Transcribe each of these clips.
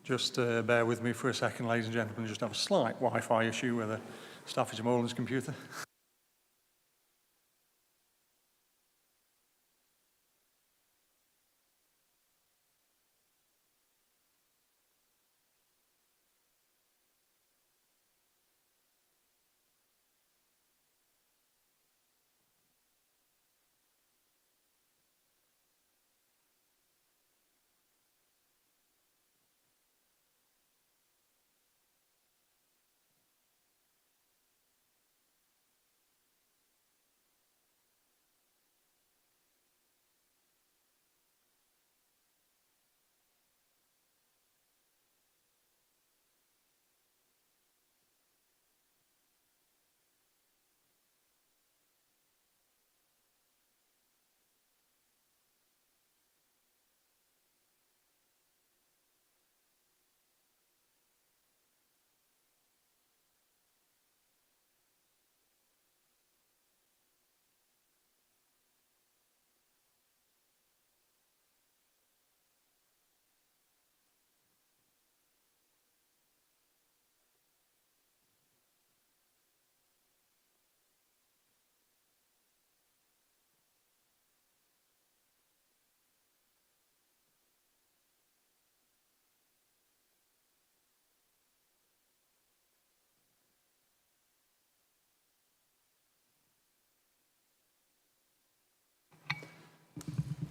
Just bear with me for a second, ladies and gentlemen. Just have a slight Wi-Fi issue with a Staffordshire Moorlands computer.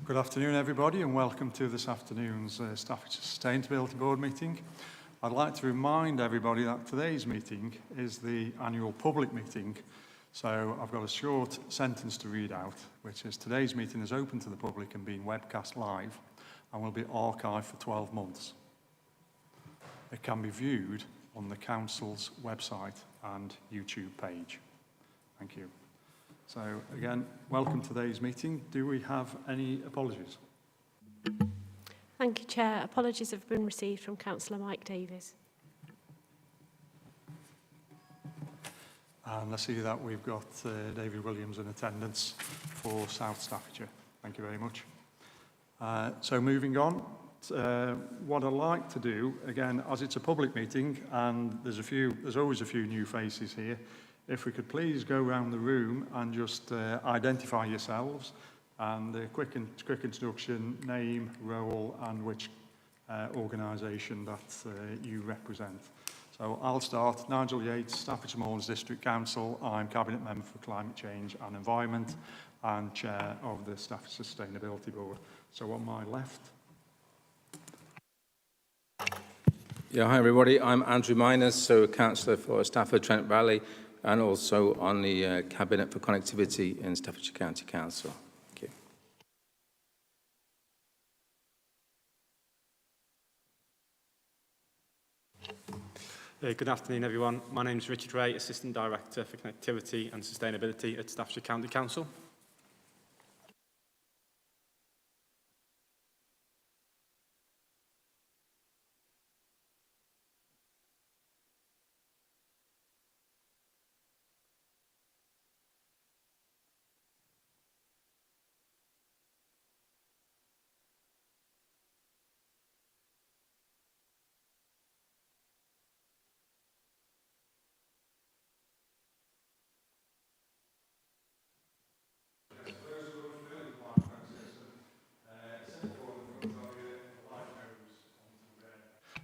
Good afternoon, everybody, and welcome to this afternoon's Staffordshire Sustainability Board meeting. I'd like to remind everybody that today's meeting is the annual public meeting, so I've got a short sentence to read out, which is today's meeting is open to the public and being webcast live and will be archived for 12 months. It can be viewed on the Council's website and YouTube page. Thank you. So again, welcome to today's meeting. Do we have any apologies? Thank you, Chair. Apologies have been received from Councillor Mike Davies. And I see that we've got David Williams in attendance for South Staffordshire. Thank you very much. So moving on, what I'd like to do, again, as it's a public meeting and there's always a few new faces here, if we could please go around the room and just identify yourselves and a quick introduction, name, role and which organisation that you represent. So I'll start. Nigel Yates, Staffordshire Moorlands District Council. I'm Cabinet Member for Climate Change and Environment and Chair of the Staffordshire Sustainability Board. So on my left. Yeah, hi everybody. I'm Andrew Miners, so Councillor for Stafford, Trent Valley, and also on the Cabinet for Connectivity in Staffordshire County Council. Thank you. Good afternoon, everyone. My name is Richard Ray, Assistant Director for Connectivity and Sustainability at Staffordshire County Council.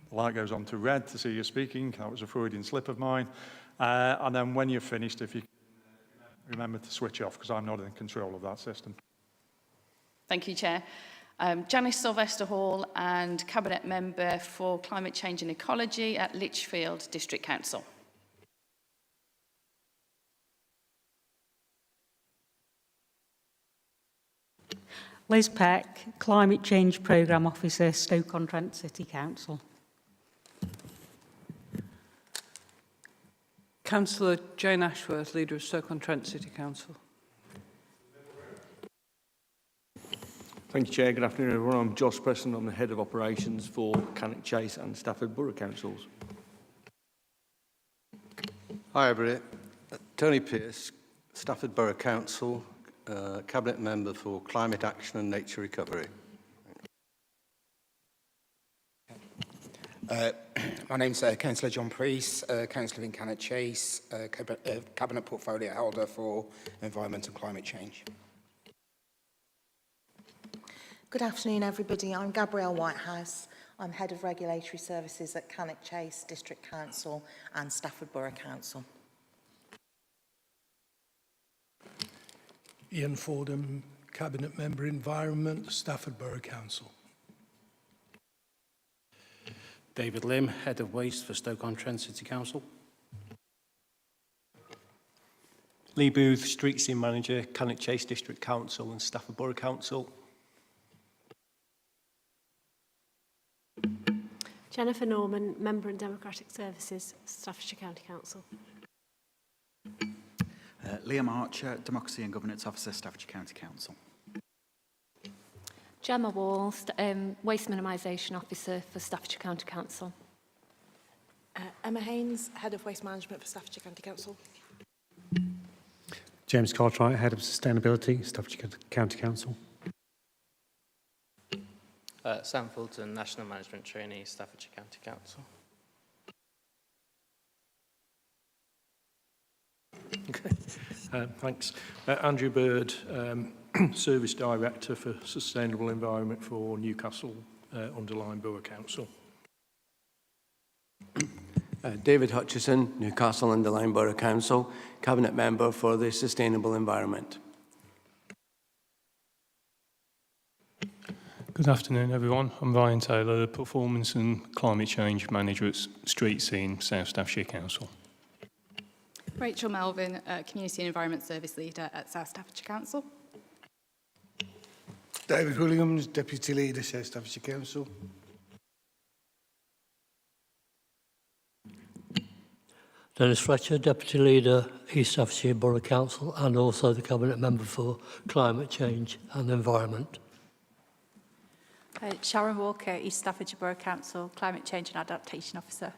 The light goes on to red to see you speaking. That was a Freudian slip of mine. And then when you're finished, if you can remember to switch off, because I'm not in control of that system. Thank you, Chair. Janice Sylvester Hall and Cabinet Member for Climate Change and Ecology at Lichfield District Council. Liz Peck, Climate Change Programme Officer, Stoke-on-Trent City Council. Councillor Jane Ashworth, Leader of Stoke-on-Trent City Council. Thank you, Chair. Good afternoon, everyone. I'm Josh Preston. I'm the Head of Operations for Cannock Chase and Stafford Borough Councils. Hi, everybody. Tony Pearce, Stafford Borough Council, Cabinet Member for Climate Action and Nature Recovery. My name's Councillor John Priest, Councillor in Cannock Chase, Cabinet Portfolio Holder for Environment and Climate Change. Good afternoon, everybody. I'm Gabrielle Whitehouse. I'm Head of Regulatory Services at Cannock Chase District Council and Stafford Borough Council. Ian Fordham, Cabinet Member Environment, Stafford Borough Council. David Lim, Head of Waste for Stoke-on-Trent City Council. Lee Booth, Street Scene Manager, Cannock Chase District Council and Stafford Borough Council. Jennifer Norman, Member in Democratic Services, Staffordshire County Council. Liam Archer, Democracy and Governance Officer, Staffordshire County Council. Gemma Walls, Waste Minimisation Officer for Staffordshire County Council. Emma Haynes, Head of Waste Management for Staffordshire County Council. James Cartwright, Head of Sustainability, Staffordshire County Council. Sam Fulton, National Management Trainee, Staffordshire County Council. Okay, thanks. Andrew Bird, Service Director for Sustainable Environment for Newcastle Underline Borough Council. David Hutchison, Newcastle Underline Borough Council, Cabinet Member for the Sustainable Environment. Good afternoon, everyone. I'm Ryan Taylor, the Performance and Climate Change Manager at Street Scene, South Staffordshire Council. Rachel Melvin, Community and Environment Service Leader at South Staffordshire Council. David Williams, Deputy Leader, South Staffordshire Council. Dennis Fletcher, Deputy Leader, East Staffordshire Borough Council and also the Cabinet Member for Climate Change and Environment. Sharon Walker, East Staffordshire Borough Council, Climate Change and Adaptation Officer.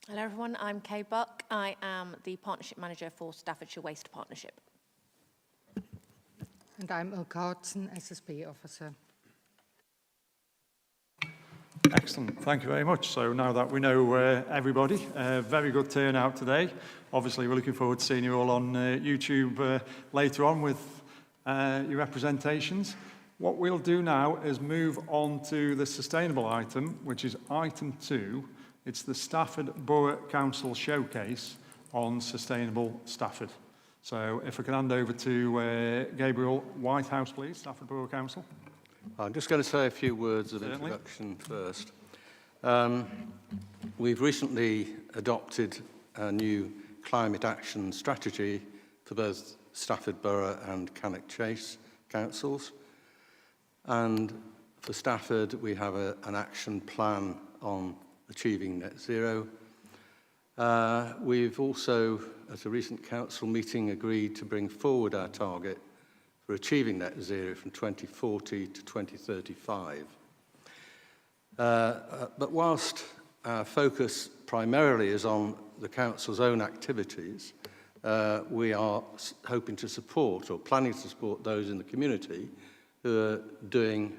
Hello everyone, I'm Kay Buck. I am the Partnership Manager for Staffordshire Waste Partnership. And I'm Ilka Hodson, SSB Officer. Excellent, thank you very much. So now that we know everybody, very good turnout today. Obviously we're looking forward to seeing you all on YouTube later on with your representations. What we'll do now is move on to the sustainable item, which is item 2. It's the Stafford Borough Council Showcase on Sustainable Stafford. So if I can hand over to Gabriel Whitehouse, please, Stafford Borough Council. I'm just going to say a few words of introduction first. We've recently adopted a new climate action strategy for both Stafford Borough and Cannock Chase councils. And for Stafford, we have an action plan on achieving net zero. We've also, at a recent council meeting, agreed to bring forward our target for achieving net zero from 2040 to 2035. But whilst our focus primarily is on the council's own activities, we are hoping to support or planning to support those in the community who are doing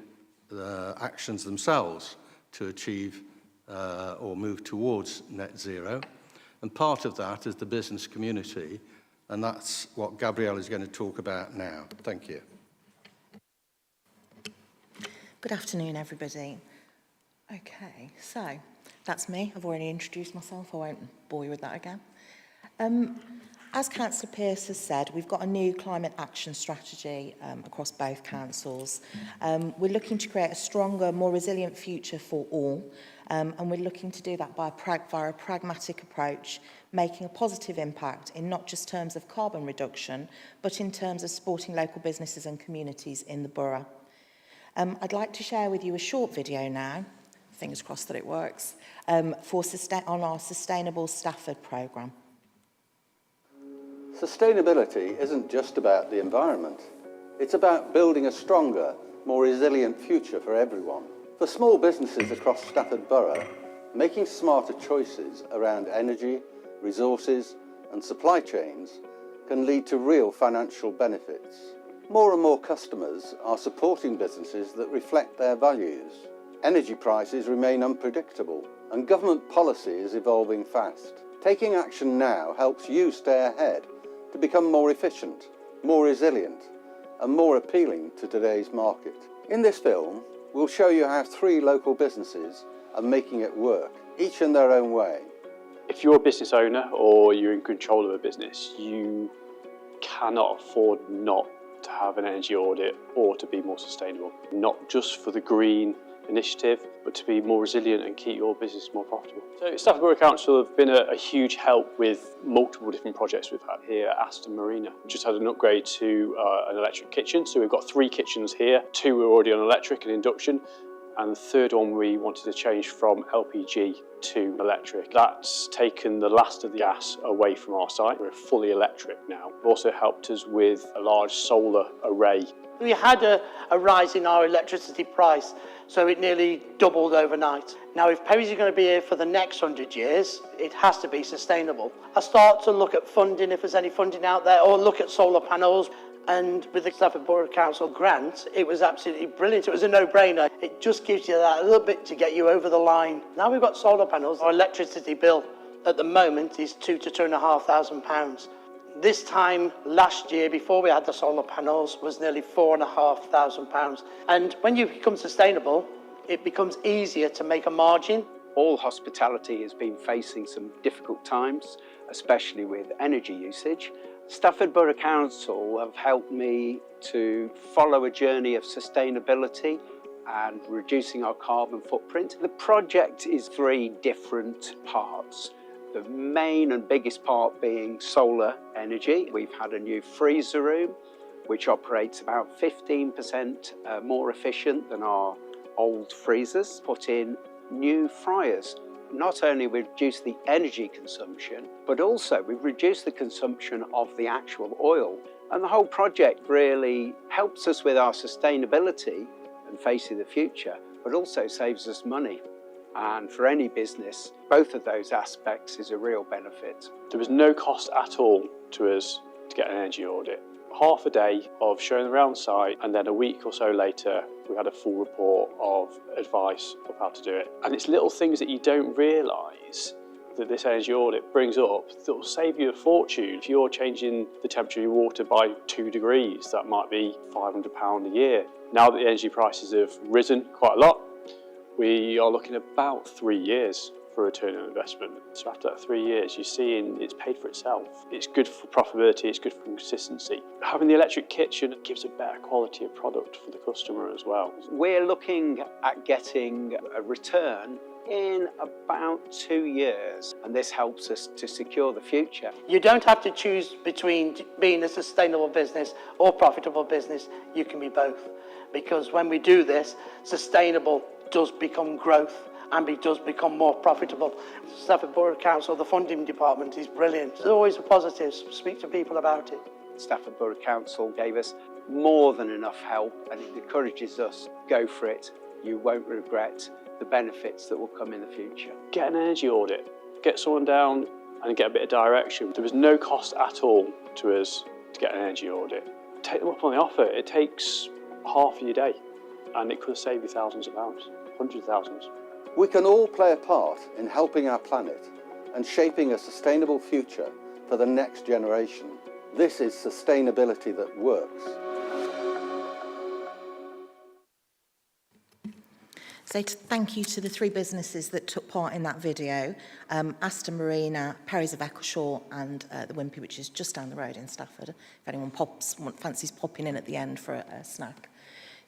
actions themselves to achieve or move towards net zero. And part of that is the business community, and that's what Gabrielle is going to talk about now. Thank you. Good afternoon, everybody. Okay, so that's me. I've already introduced myself. I won't bore you with that again. As Councillor Pearce has said, we've got a new climate action strategy across both councils. We're looking to create a stronger, more resilient future for all, and we're looking to do that via a pragmatic approach, making a positive impact in not just terms of carbon reduction, but in terms of supporting local businesses and communities in the borough. I'd like to share with you a short video now, fingers crossed that it works, on our Sustainable Stafford programme. Sustainability isn't just about the environment. It's about building a stronger, more resilient future for everyone. For small businesses across Stafford Borough, making smarter choices around energy, resources and supply chains can lead to real financial benefits. More and more customers are supporting businesses that reflect their values. Energy prices remain unpredictable and government policy is evolving fast. Taking action now helps you stay ahead to become more efficient, more resilient and more appealing to today's market. In this film, we'll show you how 3 local businesses are making it work, each in their own way. If you're a business owner or you're in control of a business, you cannot afford not to have an energy audit or to be more sustainable. Not just for the green initiative, but to be more resilient and keep your business more profitable. So Stafford Borough Council have been a huge help with multiple different projects we've had here at Aston Marina. We just had an upgrade to an electric kitchen, so we've got 3 kitchens here. 2 were already on electric and induction, and the 3rd one we wanted to change from LPG to electric. That's taken the last of the gas away from our site. We're fully electric now. It also helped us with a large solar array. We had a rise in our electricity price, so it nearly doubled overnight. Now, if Perry's going to be here for the next 100 years, it has to be sustainable. I start to look at funding, if there's any funding out there, or look at solar panels. And with the Stafford Borough Council grant, it was absolutely brilliant. It was a no-brainer. It just gives you that little bit to get you over the line. Now we've got solar panels. Our electricity bill at the moment is £2,000 to £2,500. This time last year, before we had the solar panels, was nearly £4,500. And when you become sustainable, it becomes easier to make a margin. All hospitality has been facing some difficult times, especially with energy usage. Stafford Borough Council have helped me to follow a journey of sustainability and reducing our carbon footprint. The project is 3 different parts. The main and biggest part being solar energy. We've had a new freezer room, which operates about 15% more efficient than our old freezers. Put in new fryers. Not only we've reduced the energy consumption, but also we've reduced the consumption of the actual oil. And the whole project really helps us with our sustainability and facing the future, but also saves us money. And for any business, both of those aspects is a real benefit. There was no cost at all to us to get an energy audit. Half a day of showing around site, and then a week or so later we had a full report of advice of how to do it. And it's little things that you don't realise that this energy audit brings up that will save you a fortune. If you're changing the temperature of your water by 2 degrees, that might be £500 a year. Now that the energy prices have risen quite a lot, we are looking at about 3 years for a return on investment. So after that 3 years, you're seeing it's paid for itself. It's good for profitability, it's good for consistency. Having the electric kitchen gives a better quality of product for the customer as well. We're looking at getting a return in about 2 years, and this helps us to secure the future. You don't have to choose between being a sustainable business or profitable business. You can be both. Because when we do this, sustainable does become growth and it does become more profitable. Stafford Borough Council, the funding department is brilliant. There's always a positive. Speak to people about it. Stafford Borough Council gave us more than enough help, and it encourages us, go for it. You won't regret the benefits that will come in the future. Get an energy audit, get someone down and get a bit of direction. There was no cost at all to us to get an energy audit. Take them up on the offer. It takes half of your day and it could save you thousands of pounds, hundreds of thousands. We can all play a part in helping our planet and shaping a sustainable future for the next generation. This is sustainability that works. So thank you to the 3 businesses that took part in that video, Aston Marina, Perry's of Eccleshaw and the Wimpy, which is just down the road in Stafford, if anyone fancies popping in at the end for a snack.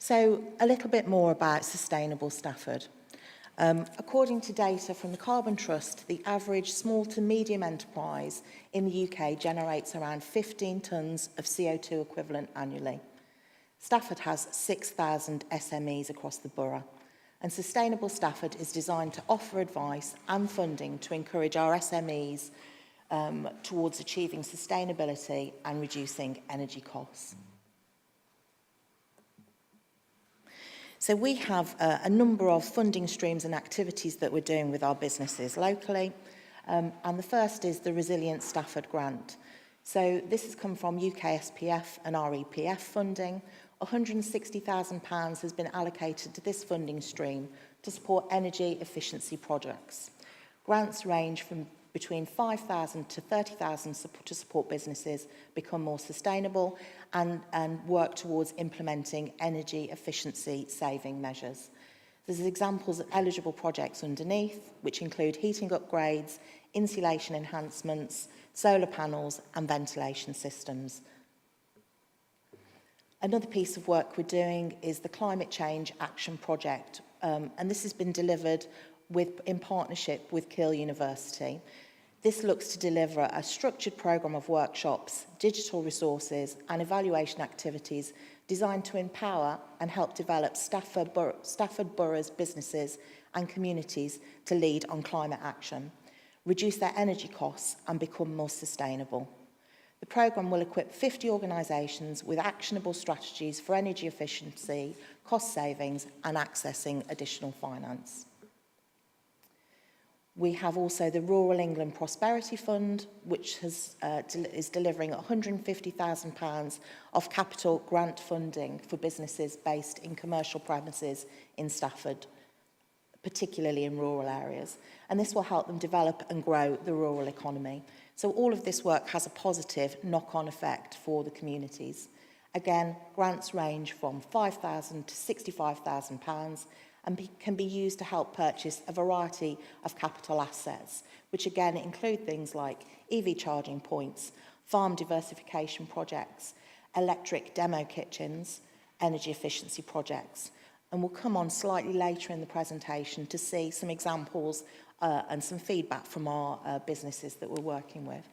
So a little bit more about sustainable Stafford. According to data from the Carbon Trust, the average small to medium enterprise in the UK generates around 15 tonnes of CO2 equivalent annually. Stafford has 6,000 SMEs across the borough, and Sustainable Stafford is designed to offer advice and funding to encourage our SMEs towards achieving sustainability and reducing energy costs. So we have a number of funding streams and activities that we're doing with our businesses locally. And the first is the Resilient Stafford Grant. So this has come from UK SPF and REPF funding. £160,000 has been allocated to this funding stream to support energy efficiency projects. Grants range from between 5,000 to 30,000 to support businesses become more sustainable and work towards implementing energy efficiency saving measures. There's examples of eligible projects underneath, which include heating upgrades, insulation enhancements, solar panels and ventilation systems. Another piece of work we're doing is the Climate Change Action Project, and this has been delivered in partnership with Keele University. This looks to deliver a structured programme of workshops, digital resources and evaluation activities designed to empower and help develop Stafford Borough's businesses and communities to lead on climate action, reduce their energy costs and become more sustainable. The programme will equip 50 organisations with actionable strategies for energy efficiency, cost savings and accessing additional finance. We have also the Rural England Prosperity Fund, which is delivering £150,000 of capital grant funding for businesses based in commercial premises in Stafford, particularly in rural areas. And this will help them develop and grow the rural economy. So all of this work has a positive knock-on effect for the communities. Again, grants range from £5,000 to £65,000 and can be used to help purchase a variety of capital assets, which again include things like EV charging points, farm diversification projects, electric demo kitchens, energy efficiency projects. And we'll come on slightly later in the presentation to see some examples and some feedback from our businesses that we're working with.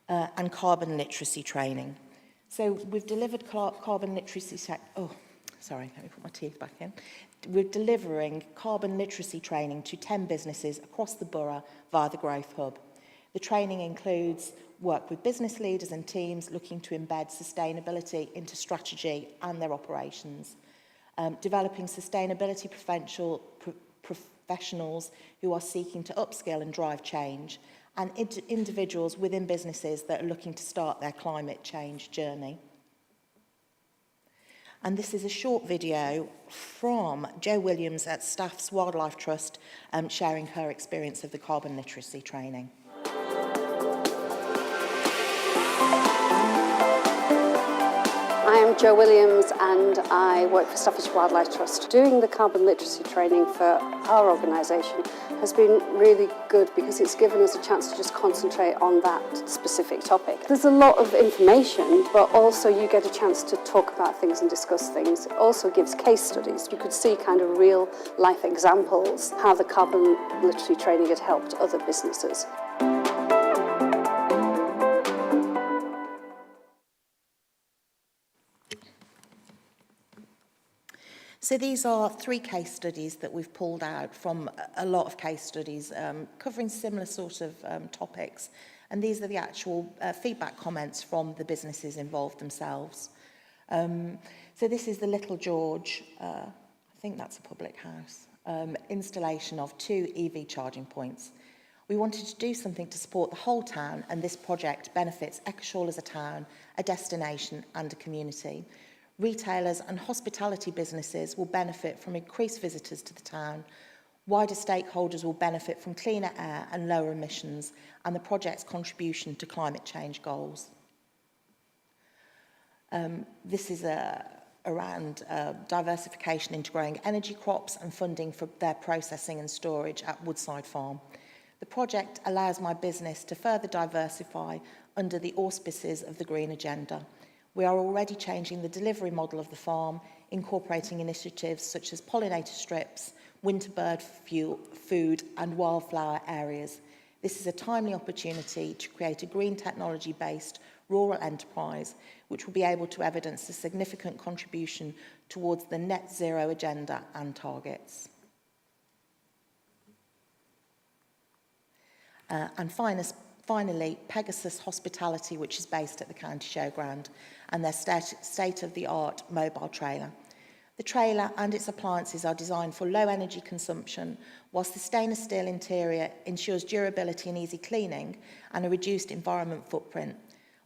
And carbon literacy training. So we've delivered carbon literacy let me put my teeth back in. We're delivering carbon literacy training to 10 businesses across the borough via the Growth Hub. The training includes work with business leaders and teams looking to embed sustainability into strategy and their operations, developing sustainability professionals who are seeking to upskill and drive change, and individuals within businesses that are looking to start their climate change journey. And this is a short video from Jo Williams at Staff's Wildlife Trust sharing her experience of the carbon literacy training. I am Jo Williams and I work for Staffordshire Wildlife Trust. Doing the carbon literacy training for our organisation has been really good because it's given us a chance to just concentrate on that specific topic. There's a lot of information, but also you get a chance to talk about things and discuss things. It also gives case studies. You could see kind of real life examples, how the carbon literacy training had helped other businesses. So these are 3 case studies that we've pulled out from a lot of case studies covering similar sort of topics. And these are the actual feedback comments from the businesses involved themselves. So this is the Little George, I think that's a public house, installation of 2 EV charging points. We wanted to do something to support the whole town, and this project benefits Eccleshall as a town, a destination and a community. Retailers and hospitality businesses will benefit from increased visitors to the town. Wider stakeholders will benefit from cleaner air and lower emissions, and the project's contribution to climate change goals. This is around diversification into growing energy crops and funding for their processing and storage at Woodside Farm. The project allows my business to further diversify under the auspices of the Green Agenda. We are already changing the delivery model of the farm, incorporating initiatives such as pollinator strips, winter bird food and wildflower areas. This is a timely opportunity to create a green technology-based rural enterprise which will be able to evidence a significant contribution towards the net zero agenda and targets. And finally, Pegasus Hospitality, which is based at the County Showground, and their state-of-the-art mobile trailer. The trailer and its appliances are designed for low energy consumption, whilst the stainless steel interior ensures durability and easy cleaning and a reduced environment footprint.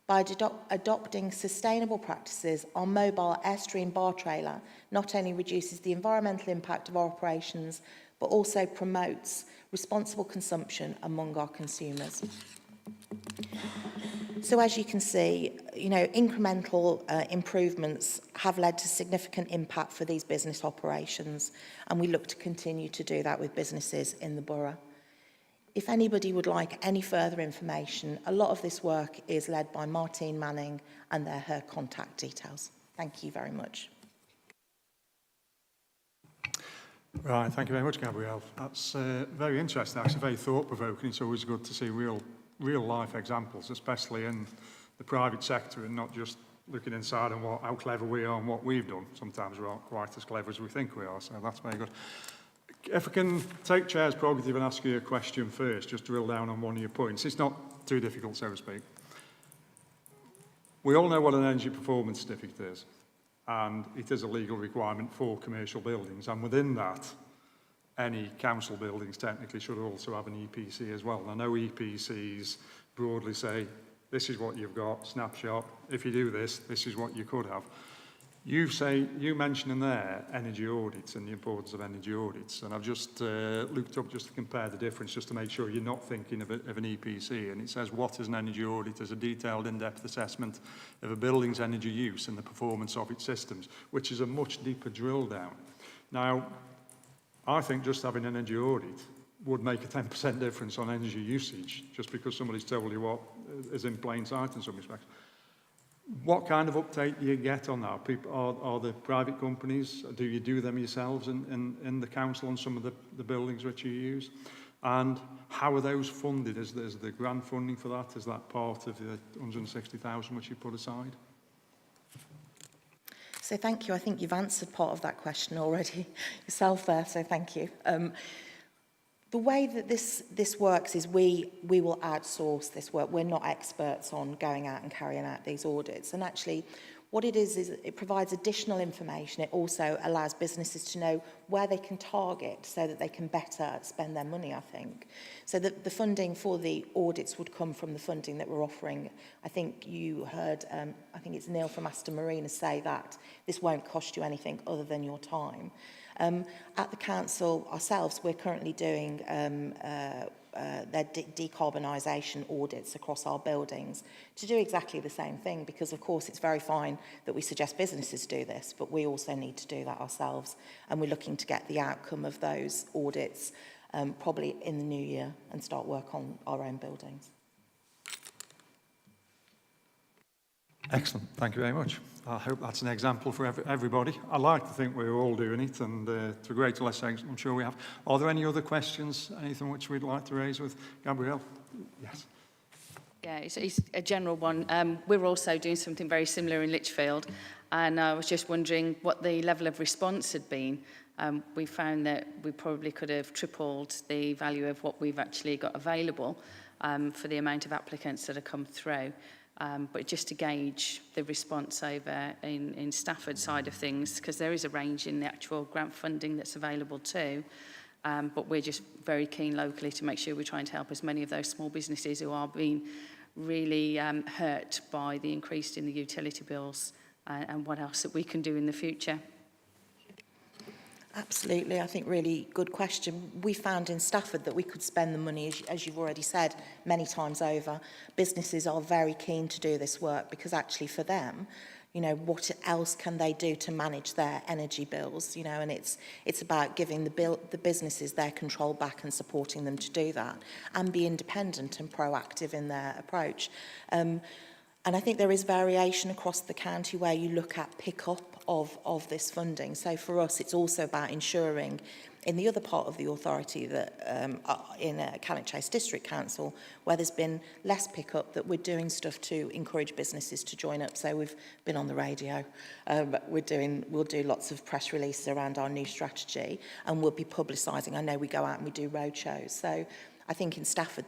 By adopting sustainable practices, our mobile Airstream bar trailer not only reduces the environmental impact of our operations, but also promotes responsible consumption among our consumers. So as you can see, incremental improvements have led to significant impact for these business operations, and we look to continue to do that with businesses in the borough. If anybody would like any further information, a lot of this work is led by Martine Manning, and they're her contact details. Thank you very much. Right, thank you very much, Gabrielle. That's very interesting, actually very thought-provoking. It's always good to see real-life examples, especially in the private sector, and not just looking inside on how clever we are and what we've done. Sometimes we're not quite as clever as we think we are, so that's very good. If I can take Chair's prerogative and ask you a question first, just to drill down on one of your points. It's not too difficult, so to speak. We all know what an energy performance certificate is, and it is a legal requirement for commercial buildings, and within that, any council buildings technically should also have an EPC as well. And I know EPCs broadly say, this is what you've got, snapshot. If you do this, this is what you could have. You mentioned in there energy audits and the importance of energy audits, and I've just looked up just to compare the difference, just to make sure you're not thinking of an EPC. And it says, what is an energy audit? As a detailed in-depth assessment of a building's energy use and the performance of its systems, which is a much deeper drill down. Now, I think just having an energy audit would make a 10% difference on energy usage, just because somebody's told you what is in plain sight in some respects. What kind of uptake do you get on that? Are the private companies, do you do them yourselves in the council on some of the buildings which you use? And how are those funded? Is the grant funding for that? Is that part of the 160,000 which you put aside? So thank you. I think you've answered part of that question already yourself there, so thank you. The way that this works is we will outsource this work. We're not experts on going out and carrying out these audits. And actually, what it is it provides additional information. It also allows businesses to know where they can target so that they can better spend their money, I think. So that the funding for the audits would come from the funding that we're offering. I think you heard, I think it's Neil from Aston Marina say that this won't cost you anything other than your time. At the council ourselves, we're currently doing their decarbonisation audits across our buildings to do exactly the same thing, because of course it's very fine that we suggest businesses do this, but we also need to do that ourselves, and we're looking to get the outcome of those audits probably in the new year and start work on our own buildings. Excellent, thank you very much. I hope that's an example for everybody. I like to think we're all doing it, and to a greater or less extent, I'm sure we have. Are there any other questions, anything which we'd like to raise with Gabrielle? Yes. Yeah, it's a general one. We're also doing something very similar in Lichfield, and I was just wondering what the level of response had been. We found that we probably could have tripled the value of what we've actually got available for the amount of applicants that have come through. But just to gauge the response over in Stafford side of things, because there is a range in the actual grant funding that's available too. But we're just very keen locally to make sure we're trying to help as many of those small businesses who are being really hurt by the increase in the utility bills and what else that we can do in the future. Absolutely, I think really good question. We found in Stafford that we could spend the money, as you've already said, many times over. Businesses are very keen to do this work because actually for them, you know, what else can they do to manage their energy bills, you know, and it's about giving the businesses their control back and supporting them to do that and be independent and proactive in their approach. And I think there is variation across the county where you look at pick-up of this funding. So for us, it's also about ensuring in the other part of the authority that in Cannock Chase District Council, where there's been less pick-up, that we're doing stuff to encourage businesses to join up. So we've been on the radio. We'll do lots of press releases around our new strategy, and we'll be publicising. I know we go out and we do road shows. So I think in Stafford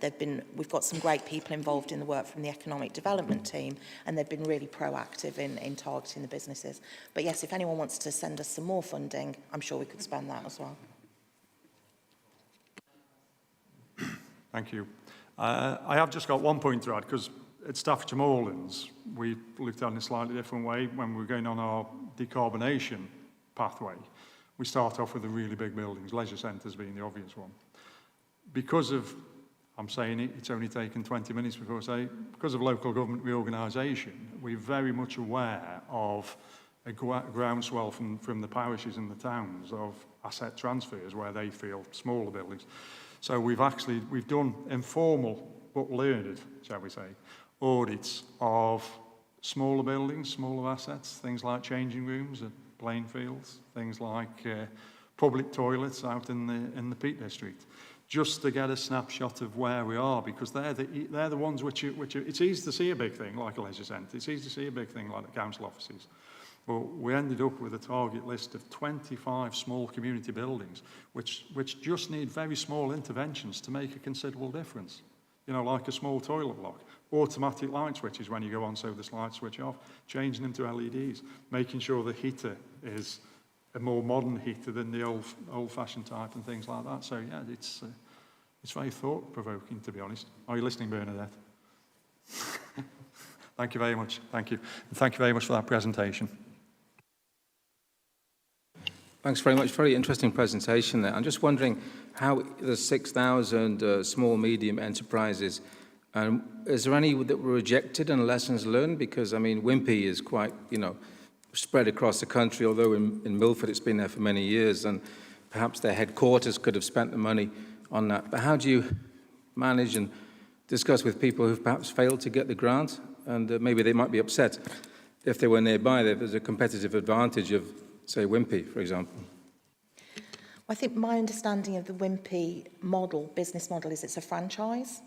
we've got some great people involved in the work from the economic development team, and they've been really proactive in targeting the businesses. But yes, if anyone wants to send us some more funding, I'm sure we could spend that as well. Thank you. I have just got one point to add, because at Staffordshire Moorlands, we looked at it in a slightly different way when we were going on our decarbonation pathway. We start off with the really big buildings, leisure centres being the obvious one. Because of, I'm saying it's only taken 20 minutes before I say, because of local government reorganisation, we're very much aware of a groundswell from the parishes and the towns of asset transfers where they feel smaller buildings. So we've done informal but learned, shall we say, audits of smaller buildings, smaller assets, things like changing rooms at playing fields, things like public toilets out in the Peak District, just to get a snapshot of where we are, because they're the ones which it's easy to see a big thing like a leisure centre, it's easy to see a big thing like the council offices. But we ended up with a target list of 25 small community buildings, which just need very small interventions to make a considerable difference. You know, like a small toilet block, automatic light switches when you go on so the lights switch off, changing them to LEDs, making sure the heater is a more modern heater than the old-fashioned type and things like that. So yeah, it's very thought-provoking, to be honest. Are you listening, Bernadette? Thank you very much. Thank you. And thank you very much for that presentation. Thanks very much. Very interesting presentation there. I'm just wondering how there's 6,000 small, medium enterprises. Is there any that were rejected and lessons learned? Because, I mean, Wimpy is quite, you know, spread across the country, although in Milford it's been there for many years, and perhaps their headquarters could have spent the money on that. But how do you manage and discuss with people who've perhaps failed to get the grant? And maybe they might be upset if they were nearby. There's a competitive advantage of, say, Wimpy, for example. I think my understanding of the Wimpy model, business model, is it's a franchise.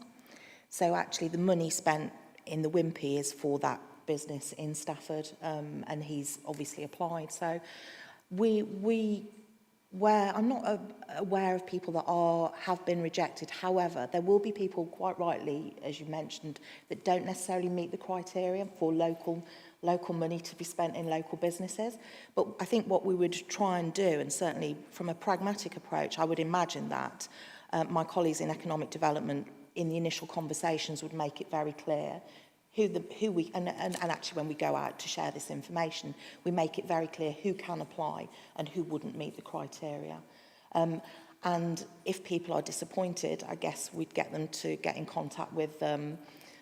So actually the money spent in the Wimpy is for that business in Stafford, and he's obviously applied. So I'm not aware of people that have been rejected. However, there will be people, quite rightly, as you mentioned, that don't necessarily meet the criteria for local money to be spent in local businesses. But I think what we would try and do, and certainly from a pragmatic approach, I would imagine that my colleagues in economic development in the initial conversations would make it very clear who we, and actually when we go out to share this information, we make it very clear who can apply and who wouldn't meet the criteria. And if people are disappointed, I guess we'd get them to get in contact with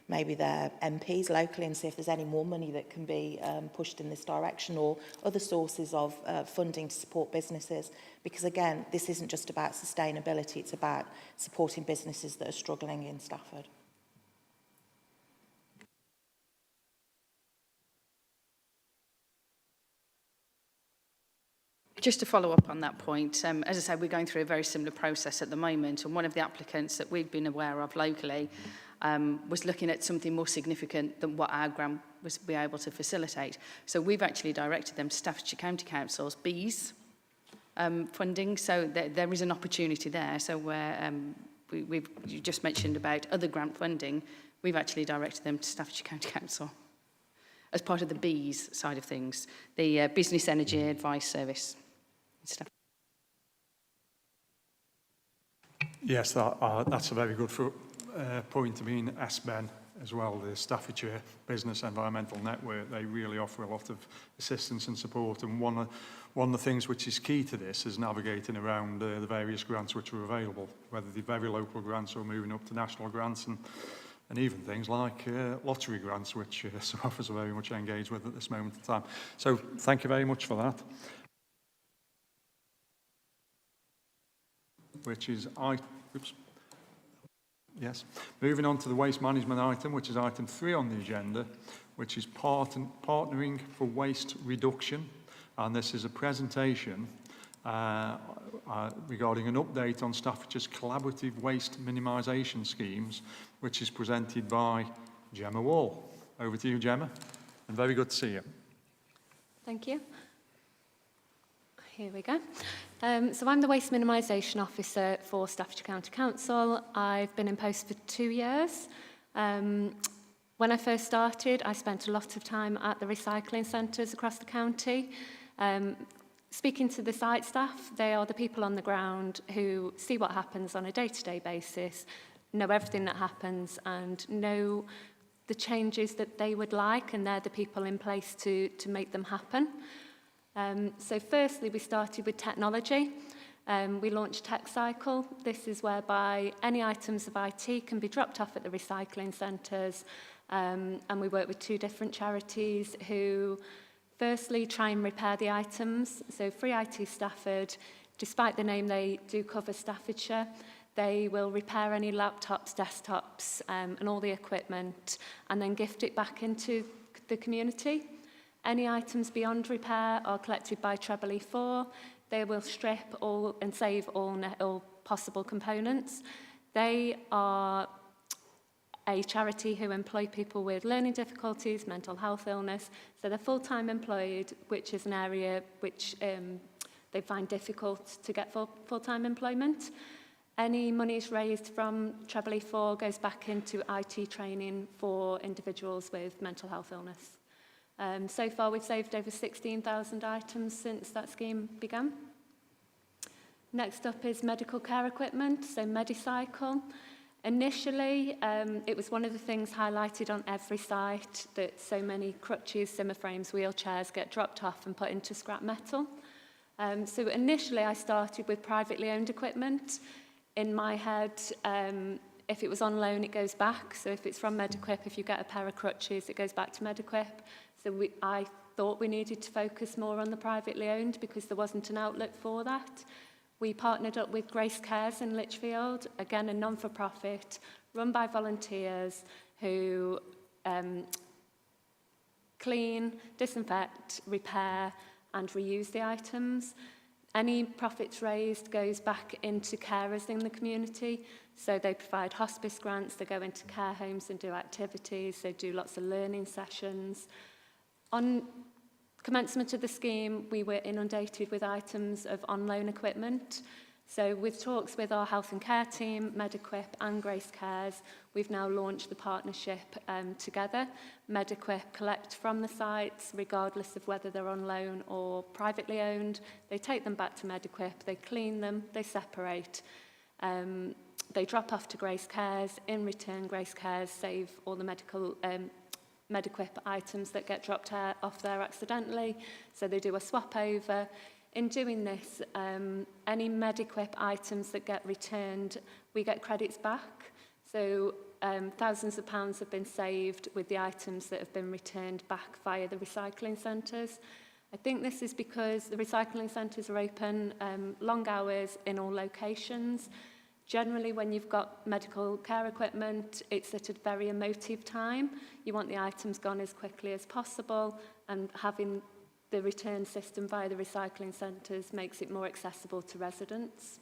maybe their MPs locally and see if there's any more money that can be pushed in this direction, or other sources of funding to support businesses. Because again, this isn't just about sustainability, it's about supporting businesses that are struggling in Stafford. Just to follow up on that point, as I say, we're going through a very similar process at the moment, and one of the applicants that we've been aware of locally was looking at something more significant than what our grant was be able to facilitate. So we've actually directed them to Staffordshire County Council's Bs funding, so there is an opportunity there. So where you just mentioned about other grant funding, we've actually directed them to Staffordshire County Council as part of the Bs side of things, the Business Energy Advice Service. Yes, that's a very good point. I mean, SBEN as well, the Staffordshire Business Environmental Network, they really offer a lot of assistance and support. And one of the things which is key to this is navigating around the various grants which are available, whether they're very local grants or moving up to national grants, and even things like lottery grants, which some of us are very much engaged with at this moment in time. So thank you very much for that. Which is, yes. Moving on to the waste management item, which is item 3 on the agenda, which is partnering for waste reduction. And this is a presentation regarding an update on Staffordshire's collaborative waste minimisation schemes, which is presented by Gemma Wall. Over to you, Gemma, and very good to see you. Thank you. Here we go. So I'm the Waste Minimisation Officer for Staffordshire County Council. I've been in post for 2 years. When I first started, I spent a lot of time at the recycling centres across the county. Speaking to the site staff, they are the people on the ground who see what happens on a day-to-day basis, know everything that happens, and know the changes that they would like, and they're the people in place to make them happen. So firstly, we started with technology. We launched Tech Cycle. This is whereby any items of IT can be dropped off at the recycling centres, and we work with 2 different charities who firstly try and repair the items. So Free IT Stafford, despite the name, they do cover Staffordshire. They will repair any laptops, desktops, and all the equipment, and then gift it back into the community. Any items beyond repair are collected by E4. They will strip all and save all possible components. They are a charity who employ people with learning difficulties, mental health illness. So they're full-time employed, which is an area which they find difficult to get full-time employment. Any monies raised from E4 goes back into IT training for individuals with mental health illness. So far, we've saved over 16,000 items since that scheme began. Next up is medical care equipment, so Medicycle. Initially, it was one of the things highlighted on every site that so many crutches, Zimmer frames, wheelchairs get dropped off and put into scrap metal. So initially, I started with privately owned equipment. In my head, if it was on loan, it goes back. So if it's from Mediquip, if you get a pair of crutches, it goes back to Mediquip. So I thought we needed to focus more on the privately owned because there wasn't an outlet for that. We partnered up with Grace Cares in Lichfield, again a non-for-profit, run by volunteers who clean, disinfect, repair and reuse the items. Any profits raised goes back into carers in the community. So they provide hospice grants, they go into care homes and do activities, they do lots of learning sessions. On commencement of the scheme, we were inundated with items of on-loan equipment. So with talks with our health and care team, Mediquip and Grace Cares, we've now launched the partnership together. Mediquip collect from the sites, regardless of whether they're on loan or privately owned. They take them back to Mediquip, they clean them, they separate. They drop off to Grace Cares. In return, Grace Cares save all the Mediquip items that get dropped off there accidentally. So they do a swap over. In doing this, any Mediquip items that get returned, we get credits back. So thousands of pounds have been saved with the items that have been returned back via the recycling centres. I think this is because the recycling centres are open long hours in all locations. Generally, when you've got medical care equipment, it's at a very emotive time. You want the items gone as quickly as possible, and having the return system via the recycling centres makes it more accessible to residents.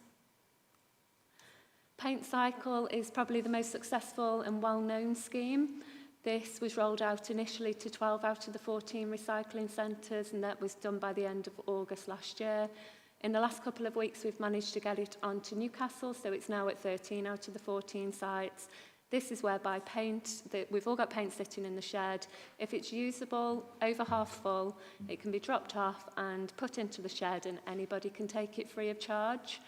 Paint Cycle is probably the most successful and well-known scheme. This was rolled out initially to 12 out of the 14 recycling centres, and that was done by the end of August last year. In the last couple of weeks, we've managed to get it onto Newcastle, so it's now at 13 out of the 14 sites. This is whereby we've all got paint sitting in the shed. If it's usable, over half full, it can be dropped off and put into the shed, and anybody can take it free of charge.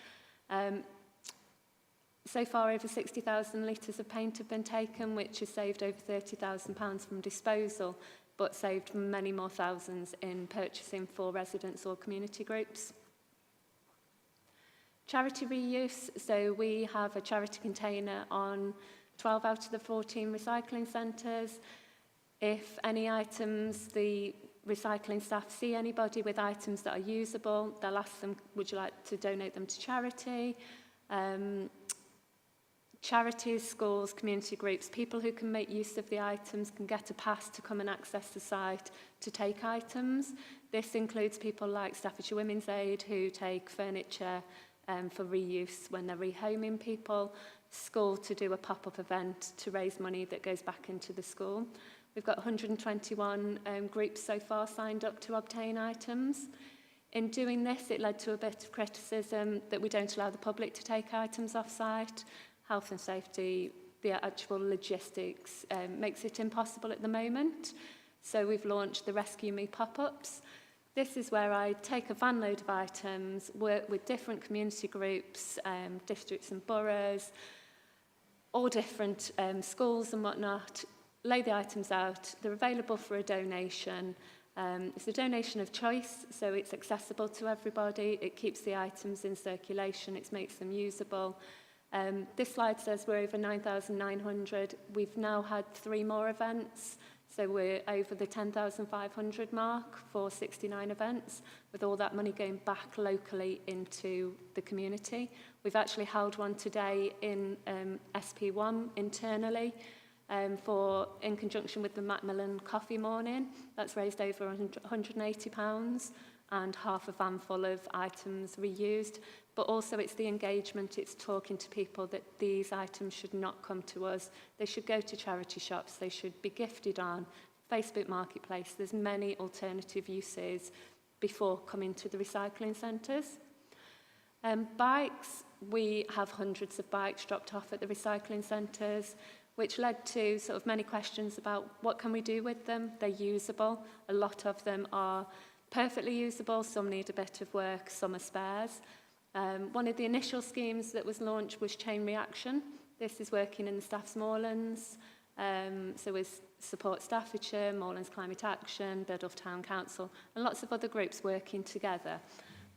So far, over 60,000 litres of paint have been taken, which has saved over £30,000 from disposal, but saved many more thousands in purchasing for residents or community groups. Charity reuse, so we have a charity container on 12 out of the 14 recycling centres. If any items, the recycling staff see anybody with items that are usable, they'll ask them, would you like to donate them to charity? Charities, schools, community groups, people who can make use of the items can get a pass to come and access the site to take items. This includes people like Staffordshire Women's Aid who take furniture for reuse when they're rehoming people, school to do a pop-up event to raise money that goes back into the school. We've got 121 groups so far signed up to obtain items. In doing this, it led to a bit of criticism that we don't allow the public to take items off-site. Health and safety, the actual logistics makes it impossible at the moment. So we've launched the Rescue Me pop-ups. This is where I take a van load of items, work with different community groups, districts and boroughs, all different schools and whatnot, lay the items out. They're available for a donation. It's a donation of choice, so it's accessible to everybody. It keeps the items in circulation. It makes them usable. This slide says we're over 9,900. We've now had 3 more events. So we're over the 10,500 mark for 69 events, with all that money going back locally into the community. We've actually held one today in SP1 internally in conjunction with the Macmillan Coffee Morning. That's raised over £180 and half a van full of items reused. But also it's the engagement, it's talking to people that these items should not come to us. They should go to charity shops, they should be gifted on Facebook Marketplace. There's many alternative uses before coming to the recycling centres. Bikes, we have hundreds of bikes dropped off at the recycling centres, which led to sort of many questions about what can we do with them. They're usable. A lot of them are perfectly usable. Some need a bit of work, some are spares. One of the initial schemes that was launched was Chain Reaction. This is working in the Staff's Moorlands. So we support Staffordshire, Moorlands Climate Action, Borough Town Council, and lots of other groups working together.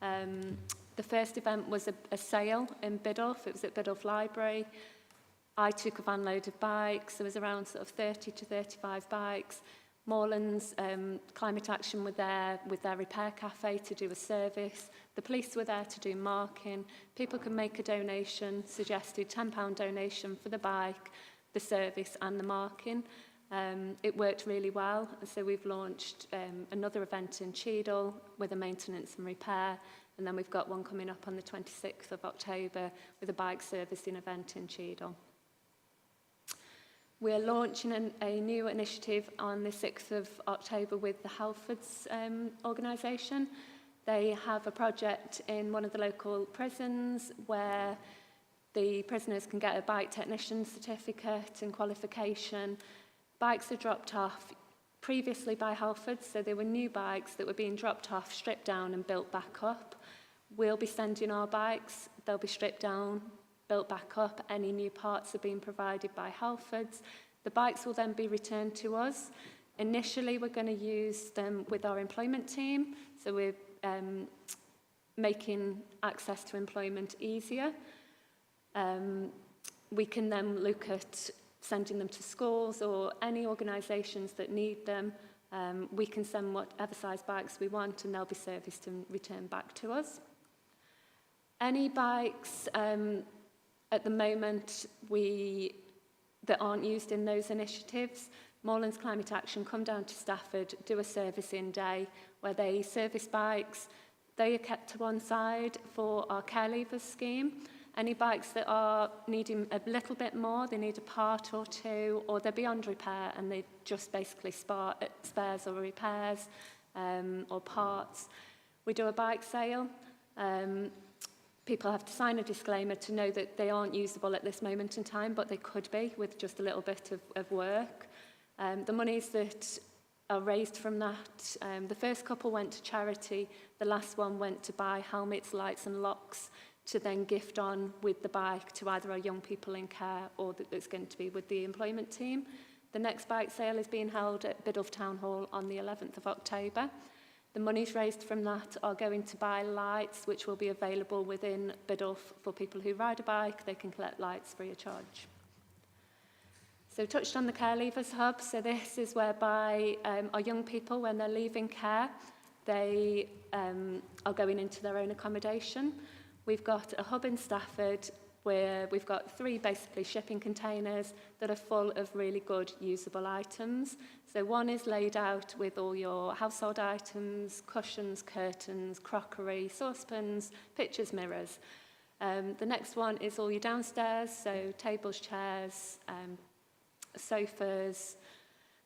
The first event was a sale in Biddulph. It was at Biddulph Library. I took a van load of bikes. There was around sort of 30 to 35 bikes. Moorlands Climate Action were there with their repair cafe to do a service. The police were there to do marking. People could make a donation, suggested £10 donation for the bike, the service and the marking. It worked really well, so we've launched another event in Cheadle with a maintenance and repair, and then we've got one coming up on the 26th of October with a bike servicing event in Cheadle. We're launching a new initiative on the 6th of October with the Halfords organisation. They have a project in one of the local prisons where the prisoners can get a bike technician certificate and qualification. Bikes are dropped off previously by Halfords, so they were new bikes that were being dropped off, stripped down and built back up. We'll be sending our bikes, they'll be stripped down, built back up. Any new parts are being provided by Halfords. The bikes will then be returned to us. Initially, we're going to use them with our employment team, so we're making access to employment easier. We can then look at sending them to schools or any organisations that need them. We can send whatever size bikes we want and they'll be serviced and returned back to us. Any bikes at the moment that aren't used in those initiatives, Moorlands Climate Action come down to Stafford, do a servicing day where they service bikes. They are kept to one side for our care leavers scheme. Any bikes that are needing a little bit more, they need a part or two, or they're beyond repair and they just basically spares or repairs or parts. We do a bike sale. People have to sign a disclaimer to know that they aren't usable at this moment in time, but they could be with just a little bit of work. The monies that are raised from that, the first couple went to charity, the last one went to buy helmets, lights and locks to then gift on with the bike to either our young people in care or that's going to be with the employment team. The next bike sale is being held at Biddulph Town Hall on the 11th of October. The monies raised from that are going to buy lights, which will be available within Biddulph for people who ride a bike. They can collect lights free of charge. So touched on the Care Leavers Hub. So this is whereby our young people, when they're leaving care, they are going into their own accommodation. We've got a hub in Stafford where we've got 3 basically shipping containers that are full of really good usable items. So one is laid out with all your household items, cushions, curtains, crockery, saucepans, pictures, mirrors. The next one is all your downstairs, so tables, chairs, sofas,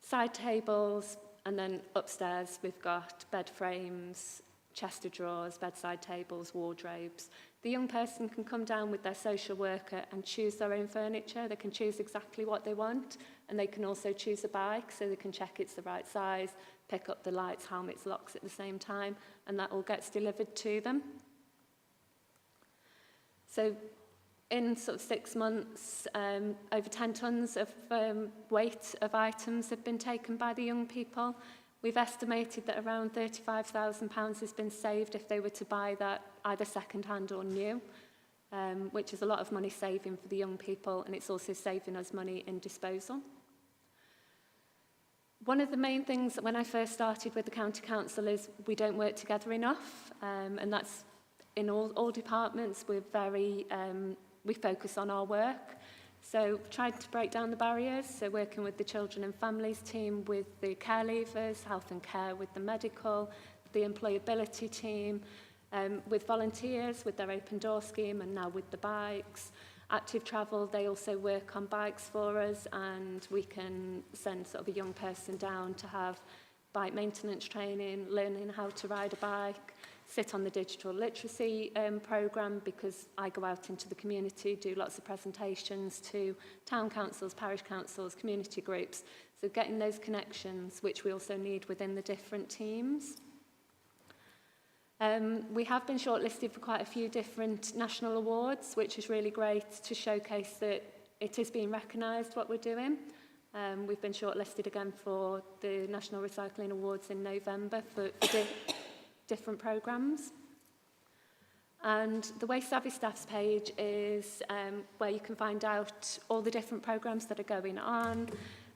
side tables, and then upstairs we've got bed frames, chest of drawers, bedside tables, wardrobes. The young person can come down with their social worker and choose their own furniture. They can choose exactly what they want, and they can also choose a bike, so they can check it's the right size, pick up the lights, helmets, locks at the same time, and that all gets delivered to them. So in sort of 6 months, over 10 tonnes of weight of items have been taken by the young people. We've estimated that around £35,000 has been saved if they were to buy that either second-hand or new, which is a lot of money saving for the young people, and it's also saving us money in disposal. One of the main things when I first started with the County Council is we don't work together enough, and that's in all departments. We focus on our work. So tried to break down the barriers, so working with the children and families team, with the care leavers, health and care, with the medical, the employability team, with volunteers, with their open door scheme, and now with the bikes. Active Travel, they also work on bikes for us, and we can send sort of a young person down to have bike maintenance training, learning how to ride a bike, sit on the digital literacy programme, because I go out into the community, do lots of presentations to town councils, parish councils, community groups. So getting those connections, which we also need within the different teams. We have been shortlisted for quite a few different national awards, which is really great to showcase that it is being recognised what we're doing. We've been shortlisted again for the National Recycling Awards in November for different programmes. And the Waste Savvy Staff's page is where you can find out all the different programmes that are going on,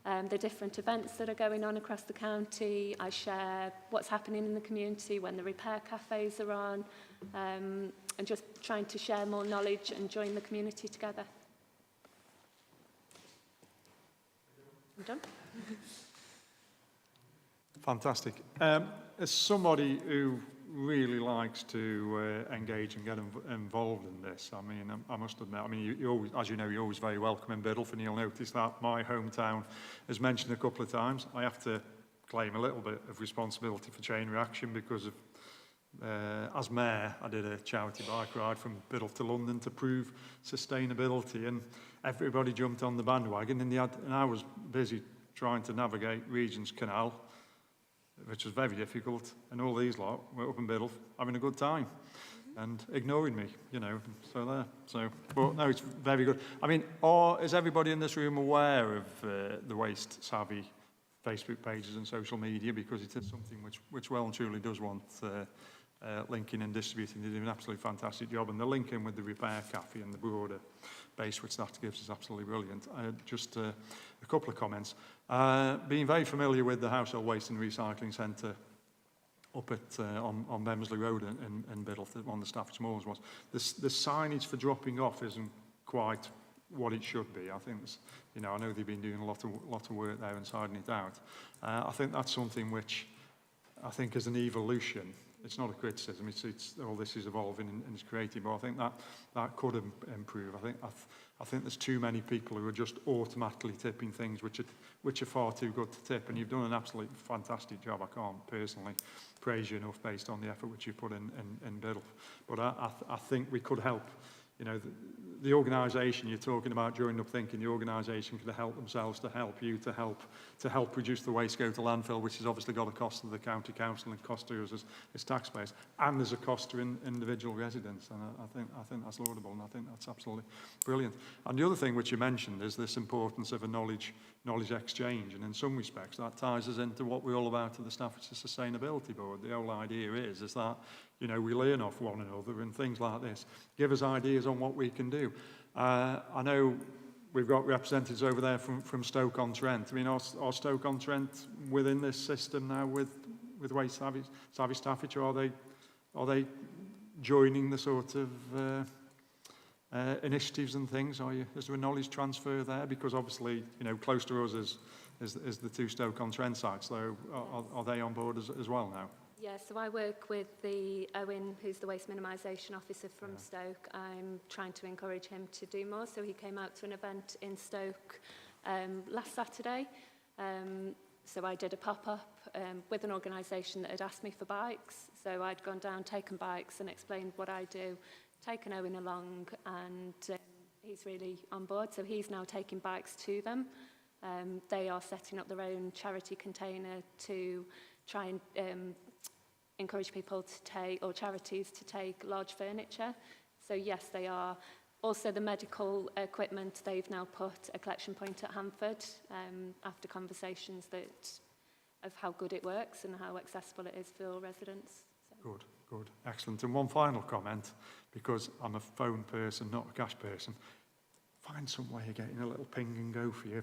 the different events that are going on across the county. I share what's happening in the community when the repair cafes are on, and just trying to share more knowledge and join the community together. I'm done. Fantastic. As somebody who really likes to engage and get involved in this, I mean, I must admit, I mean, you always, as you know, you're always very welcome in Biddulph, and you'll notice that my hometown is mentioned a couple of times. I have to claim a little bit of responsibility for chain reaction because of, as mayor, I did a charity bike ride from Biddulph to London to prove sustainability, and everybody jumped on the bandwagon, and I was busy trying to navigate Regent's Canal, which was very difficult, and all these lot were up in Biddulph having a good time and ignoring me, you know, so there. So, but no, it's very good. I mean, is everybody in this room aware of the Waste Savvy Facebook pages and social media? Because it is something which well and truly does want linking and distributing. They do an absolutely fantastic job, and the link in with the repair cafe and the broader base which that gives is absolutely brilliant. Just a couple of comments. Being very familiar with the Household Waste and Recycling Centre up at on Bemsley Road in Biddulph, on the Staffordshire Moors was, the signage for dropping off isn't quite what it should be. I think, you know, I know they've been doing a lot of work there and siding it out. I think that's something which I think is an evolution. It's not a criticism. It's all this is evolving and it's creative. But I think that could improve. I think there's too many people who are just automatically tipping things which are far too good to tip. And you've done an absolutely fantastic job. I can't personally praise you enough based on the effort which you put in Biddulph. But I think we could help. You know, the organisation you're talking about, joining up thinking, the organisation could help themselves to help you, to help reduce the waste go to landfill, which has obviously got a cost to the county council and cost to us as taxpayers, and there's a cost to individual residents, and I think that's laudable, and I think that's absolutely brilliant. And the other thing which you mentioned is this importance of a knowledge exchange, and in some respects that ties us into what we're all about at the Staffordshire Sustainability Board. The whole idea is that, you know, we learn off one another and things like this. Give us ideas on what we can do. I know we've got representatives over there from Stoke-on-Trent. I mean, are Stoke-on-Trent within this system now with Waste Savvy Staffordshire? Are they joining the sort of initiatives and things? Is there a knowledge transfer there? Because obviously, you know, close to us is the two Stoke-on-Trent sites. So are they on board as well now? Yeah, so I work with Owen, who's the Waste Minimisation Officer from Stoke. I'm trying to encourage him to do more. So he came out to an event in Stoke last Saturday. So I did a pop-up with an organisation that had asked me for bikes. So I'd gone down, taken bikes and explained what I do, taken Owen along, and he's really on board. So he's now taking bikes to them. They are setting up their own charity container to try and encourage people to take, or charities to take, large furniture. So yes, they are Also, the medical equipment, they've now put a collection point at Hanford after conversations of how good it works and how accessible it is for residents. So. Good, good, excellent. And one final comment, because I'm a phone person, not a cash person. Find some way of getting a little ping and go for you.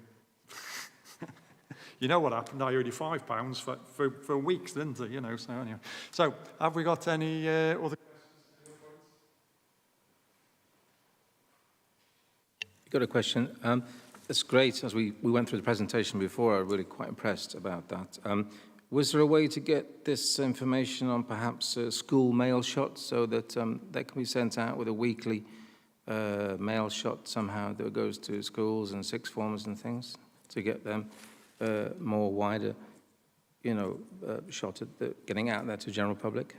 You know what happened? I owed you £5 for weeks, didn't I? You know, so anyway. So, have we got any other questions? Got a question. It's great. As we went through the presentation before, I was really quite impressed about that. Was there a way to get this information on perhaps school mail shots so that that can be sent out with a weekly mail shot somehow that goes to schools and sixth formers and things to get them more wider, shot at getting out there to general public?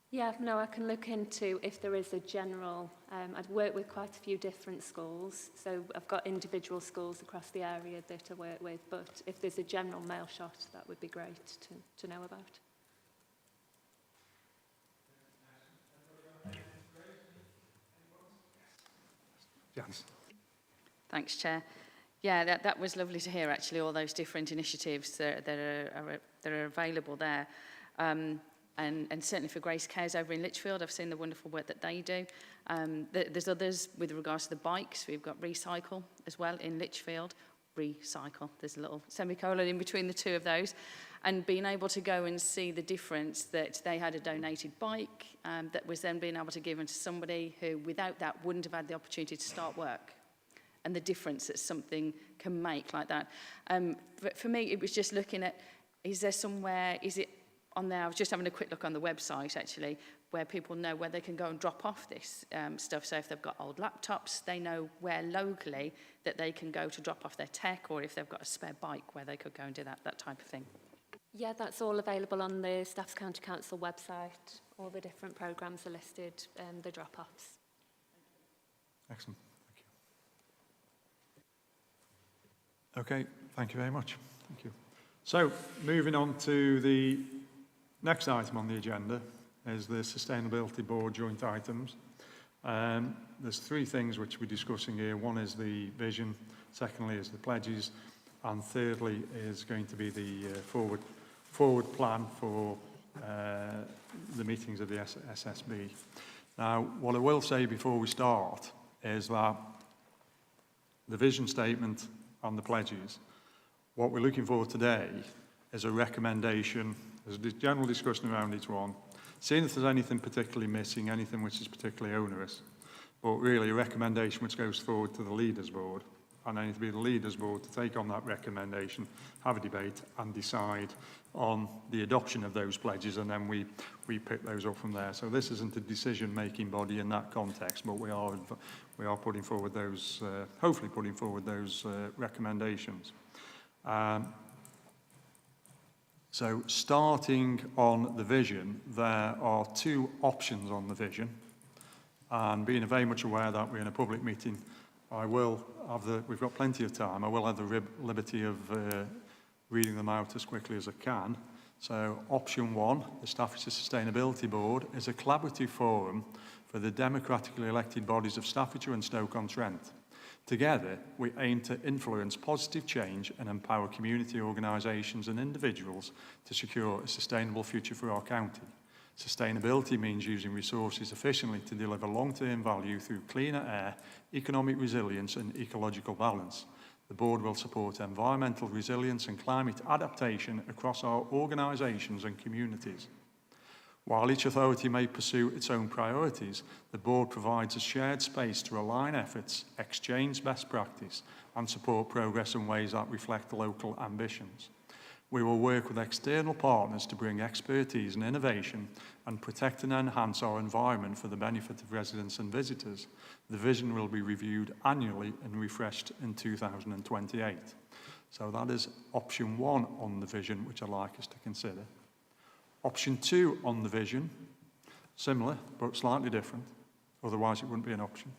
Yeah, no, I can look into if there is a general, I've worked with quite a few different schools, so I've got individual schools across the area that I work with, but if there's a general mail shot, that would be great to know about. Yes. Thanks, Chair. Yeah, that was lovely to hear, actually, all those different initiatives that are available there. And certainly for Grace Cares over in Lichfield, I've seen the wonderful work that they do. There's others with regards to the bikes. We've got Recycle as well in Lichfield. Recycle. There's a little semicolon in between the two of those. And being able to go and see the difference that they had a donated bike that was then being able to give to somebody who, without that, wouldn't have had the opportunity to start work. And the difference that something can make like that. But for me, it was just looking at, is there somewhere, is it on there, I was just having a quick look on the website actually, where people know where they can go and drop off this stuff. So if they've got old laptops, they know where locally that they can go to drop off their tech, or if they've got a spare bike where they could go and do that type of thing. Yeah, that's all available on the Stafford County Council website. All the different programmes are listed, the drop-offs. Excellent. Okay, thank you very much. Thank you. So, moving on to the next item on the agenda is the Sustainability Board joint items. There's three things which we're discussing here. One is the vision, secondly is the pledges, and thirdly is going to be the forward plan for the meetings of the SSB. Now, what I will say before we start is that the vision statement and the pledges, what we're looking for today is a recommendation. There's a general discussion around each one, seeing if there's anything particularly missing, anything which is particularly onerous, but really a recommendation which goes forward to the Leaders Board, and then it'll be the Leaders Board to take on that recommendation, have a debate and decide on the adoption of those pledges, and then we pick those up from there. So this isn't a decision-making body in that context, but we are putting forward those, hopefully putting forward those recommendations. So starting on the vision, there are two options on the vision, and being very much aware that we're in a public meeting, I will have we've got plenty of time, I will have the liberty of reading them out as quickly as I can. So option one, the Staffordshire Sustainability Board, is a collaborative forum for the democratically elected bodies of Staffordshire and Stoke-on-Trent. Together, we aim to influence positive change and empower community organisations and individuals to secure a sustainable future for our county. Sustainability means using resources efficiently to deliver long-term value through cleaner air, economic resilience and ecological balance. The board will support environmental resilience and climate adaptation across our organisations and communities. While each authority may pursue its own priorities, the board provides a shared space to align efforts, exchange best practice and support progress in ways that reflect local ambitions. We will work with external partners to bring expertise and innovation and protect and enhance our environment for the benefit of residents and visitors. The vision will be reviewed annually and refreshed in 2028. So that is option one on the vision, which I'd like us to consider. Option two on the vision, similar but slightly different, otherwise it wouldn't be an option.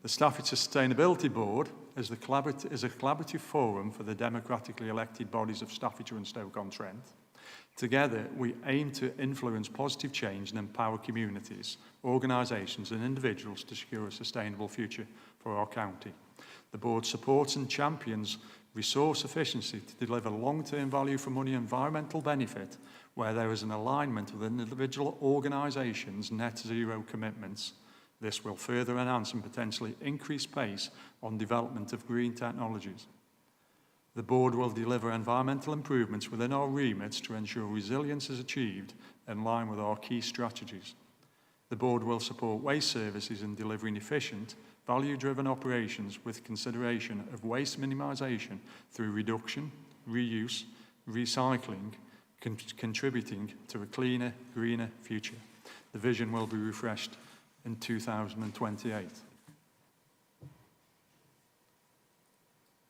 The Staffordshire Sustainability Board is a collaborative forum for the democratically elected bodies of Staffordshire and Stoke-on-Trent. Together, we aim to influence positive change and empower communities, organisations and individuals to secure a sustainable future for our county. The board supports and champions resource efficiency to deliver long-term value for money and environmental benefit where there is an alignment with individual organisations' net zero commitments. This will further enhance and potentially increase pace on development of green technologies. The board will deliver environmental improvements within our remits to ensure resilience is achieved in line with our key strategies. The board will support waste services in delivering efficient, value-driven operations with consideration of waste minimisation through reduction, reuse, recycling, contributing to a cleaner, greener future. The vision will be refreshed in 2028.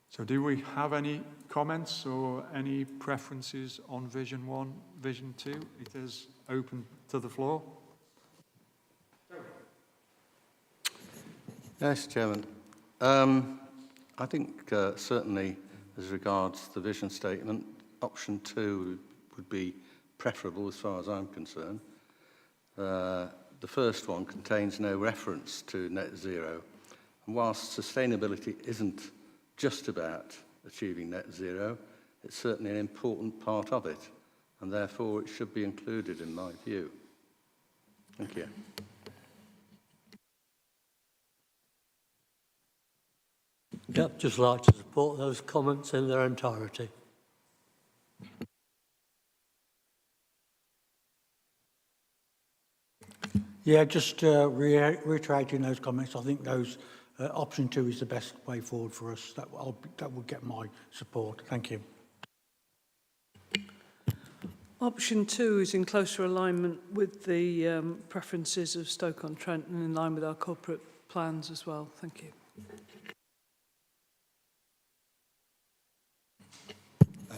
So do we have any comments or any preferences on Vision 1, Vision 2? It is open to the floor. Yes, Chairman. I think certainly as regards the vision statement, option 2 would be preferable as far as I'm concerned. The first one contains no reference to net zero. And whilst sustainability isn't just about achieving net zero, it's certainly an important part of it, and therefore it should be included in my view. Thank you. Yep, just like to support those comments in their entirety. Yeah, just reiterating those comments, I think those option 2 is the best way forward for us. That will get my support. Thank you. Option 2 is in closer alignment with the preferences of Stoke-on-Trent and in line with our corporate plans as well. Thank you.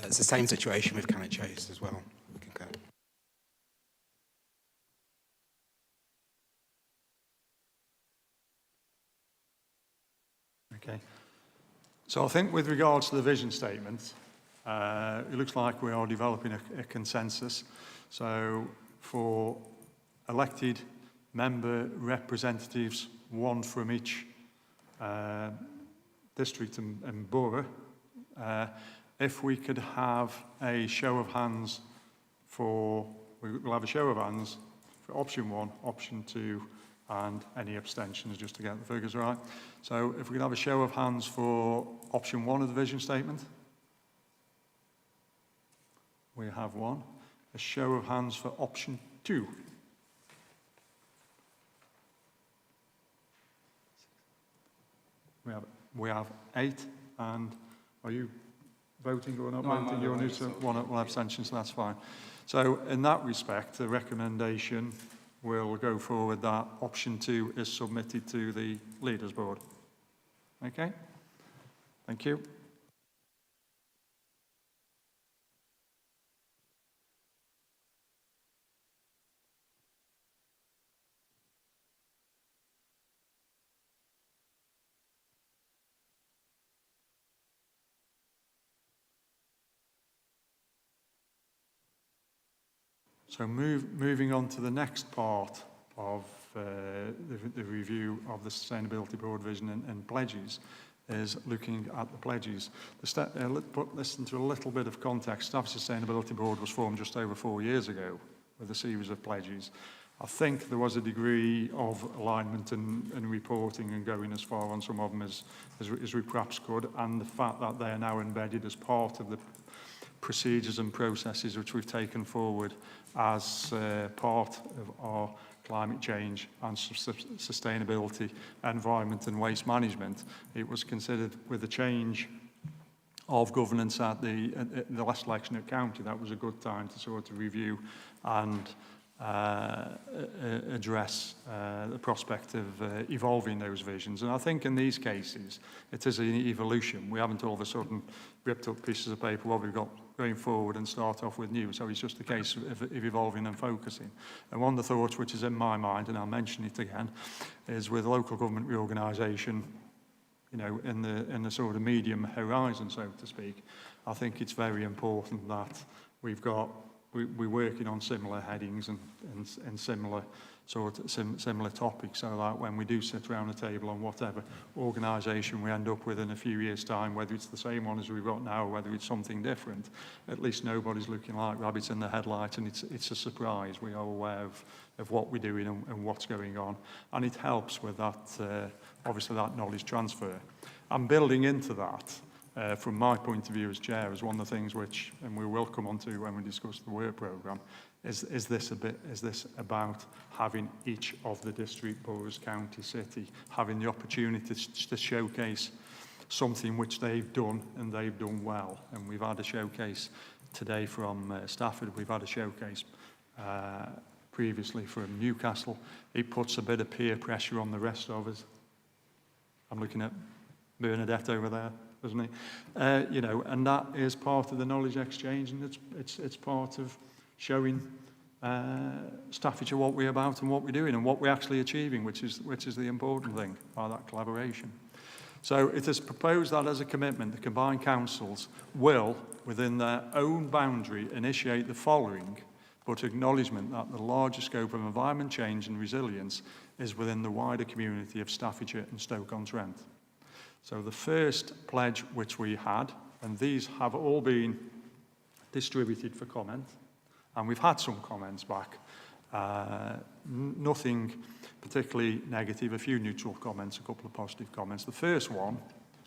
It's the same situation with Cannock Chase as well. Concur. Okay. So I think with regards to the vision statement, it looks like we are developing a consensus. So for elected member representatives, 1 from each district and borough, if we could have a show of hands we'll have a show of hands for option 1, option 2, and any abstentions, just to get the figures right. So if we could have a show of hands for option 1 of the vision statement. We have 1. A show of hands for option 2. We have 8, and are you voting or not voting? You're new to one abstention, so that's fine. So in that respect, the recommendation will go forward that option 2 is submitted to the Leaders Board. Okay? Thank you. So moving on to the next part of the review of the Sustainability Board vision and pledges is looking at the pledges. Put this into a little bit of context. Stafford Sustainability Board was formed just over 4 years ago with a series of pledges. I think there was a degree of alignment and reporting and going as far on some of them as we perhaps could, and the fact that they are now embedded as part of the procedures and processes which we've taken forward as part of our climate change and sustainability, environment and waste management. It was considered with the change of governance at the last election at county, that was a good time to sort of review and address the prospect of evolving those visions. And I think in these cases, it is an evolution. We haven't all of a sudden ripped up pieces of paper what we've got going forward and start off with new. So it's just a case of evolving and focusing. And one of the thoughts which is in my mind, and I'll mention it again, is with local government reorganisation, you know, in the sort of medium horizon, so to speak, I think it's very important that we've got we're working on similar headings and similar similar topics, so that when we do sit around a table on whatever organisation we end up with in a few years' time, whether it's the same one as we've got now or whether it's something different, at least nobody's looking like rabbits in the headlights, and it's a surprise. We are aware of what we're doing and what's going on, and it helps with that, obviously, that knowledge transfer. And building into that, from my point of view as chair, is one of the things which, and we will come on to when we discuss the work programme, is this about having each of the district, boroughs, county, city, having the opportunity to showcase something which they've done and they've done well. And we've had a showcase today from Stafford, we've had a showcase previously from Newcastle. It puts a bit of peer pressure on the rest of us. I'm looking at Bernadette over there, doesn't he? You know, and that is part of the knowledge exchange, and it's part of showing Staffordshire what we're about and what we're doing and what we're actually achieving, which is the important thing by that collaboration. So it is proposed that as a commitment, the combined councils will, within their own boundary, initiate the following, but acknowledgement that the larger scope of environment change and resilience is within the wider community of Staffordshire and Stoke-on-Trent. So the first pledge which we had, and these have all been distributed for comment, and we've had some comments back, nothing particularly negative, a few neutral comments, a couple of positive comments. The first one,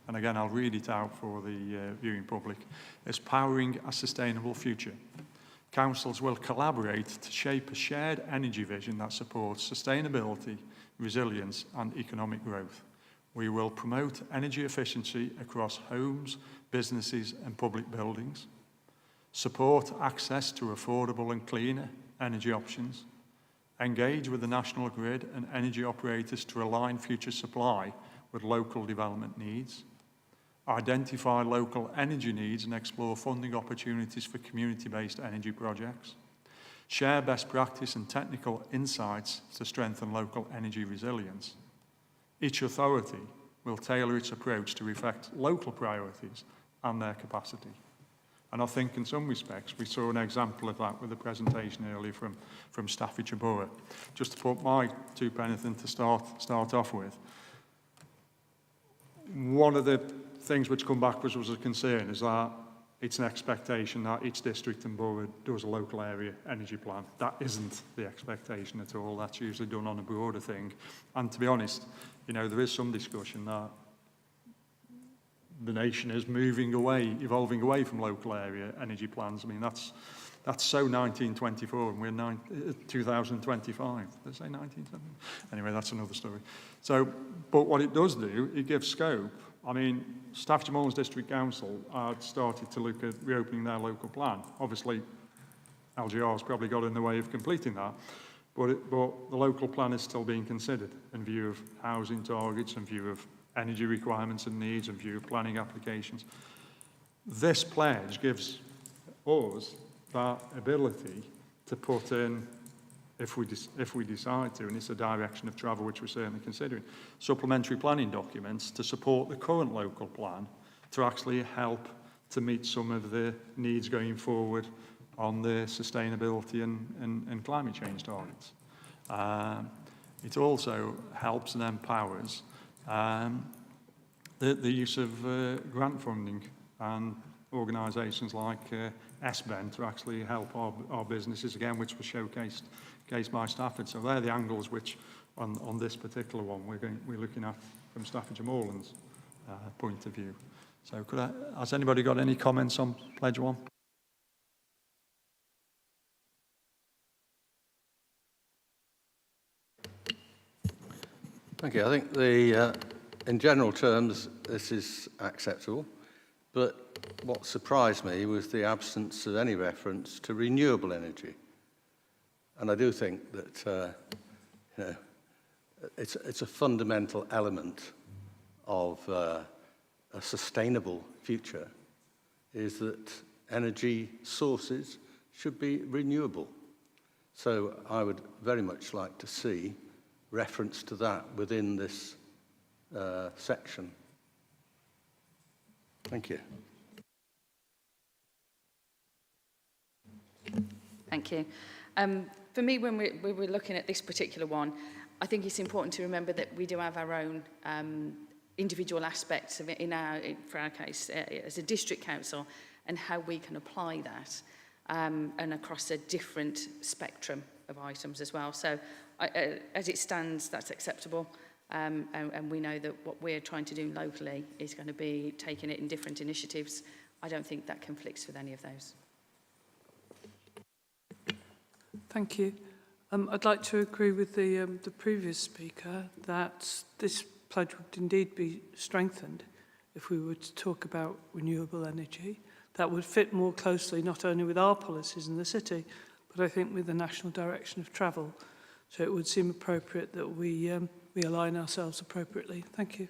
and again I'll read it out for the viewing public, is powering a sustainable future. Councils will collaborate to shape a shared energy vision that supports sustainability, resilience and economic growth. We will promote energy efficiency across homes, businesses and public buildings, support access to affordable and cleaner energy options, engage with the national grid and energy operators to align future supply with local development needs, identify local energy needs and explore funding opportunities for community-based energy projects, share best practice and technical insights to strengthen local energy resilience. Each authority will tailor its approach to reflect local priorities and their capacity. And I think in some respects we saw an example of that with the presentation earlier from Staffordshire Borough. Just to put my two pence in to start off with, one of the things which come back was a concern is that it's an expectation that each district and borough does a local area energy plan. That isn't the expectation at all. That's usually done on a broader thing. And to be honest, you know, there is some discussion that the nation is moving away, evolving away from local area energy plans. I mean, that's so 1924 and we're 2025. Did I say 1970? Anyway, that's another story. So, but what it does do, it gives scope. I mean, Staffordshire Moorlands District Council had started to look at reopening their local plan. Obviously, LGR's probably got in the way of completing that, but the local plan is still being considered in view of housing targets, in view of energy requirements and needs, in view of planning applications. This pledge gives us that ability to put in, if we decide to, and it's a direction of travel which we're certainly considering, supplementary planning documents to support the current local plan to actually help to meet some of the needs going forward on the sustainability and climate change targets. It also helps and empowers the use of grant funding and organisations like SBEN to actually help our businesses, again, which was showcased by Stafford. So they're the angles which, on this particular one, we're looking at from Staffordshire Moorlands' point of view. So has anybody got any comments on Pledge 1? Thank you. I think in general terms, this is acceptable. But what surprised me was the absence of any reference to renewable energy. And I do think that you know, it's a fundamental element of a sustainable future, is that energy sources should be renewable. So I would very much like to see reference to that within this section. Thank you. Thank you. For me, when we're looking at this particular one, I think it's important to remember that we do have our own individual aspects of it for our case, as a district council, and how we can apply that and across a different spectrum of items as well. So as it stands, that's acceptable. And we know that what we're trying to do locally is going to be taking it in different initiatives. I don't think that conflicts with any of those. Thank you. I'd like to agree with the previous speaker that this pledge would indeed be strengthened if we were to talk about renewable energy. That would fit more closely not only with our policies in the city, but I think with the national direction of travel. So it would seem appropriate that we align ourselves appropriately. Thank you.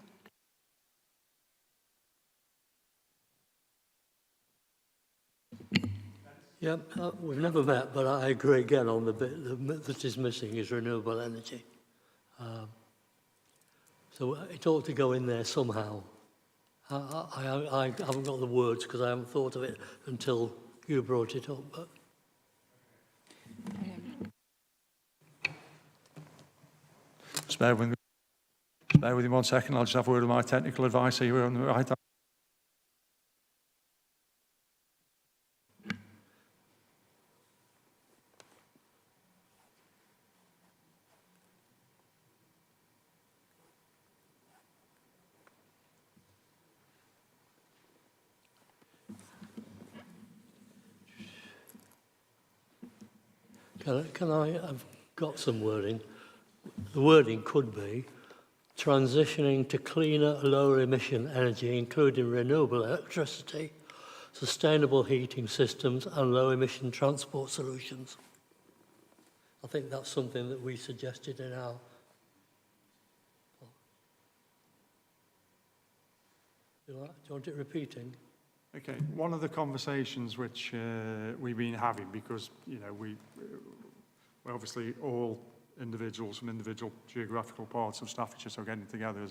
Yeah, we've never met, but I agree again on the bit that is missing is renewable energy. So it ought to go in there somehow. I haven't got the words because I haven't thought of it until you brought it up. But Just bear with me 1 second. I'll just have a word with my technical advisor here on the right. can I? I've got some wording. The wording could be transitioning to cleaner, lower emission energy, including renewable electricity, sustainable heating systems and low emission transport solutions. I think that's something that we suggested in our... Do you want it repeating? Okay, one of the conversations which we've been having, because, you know, we're obviously all individuals from individual geographical parts of Staffordshire, so getting together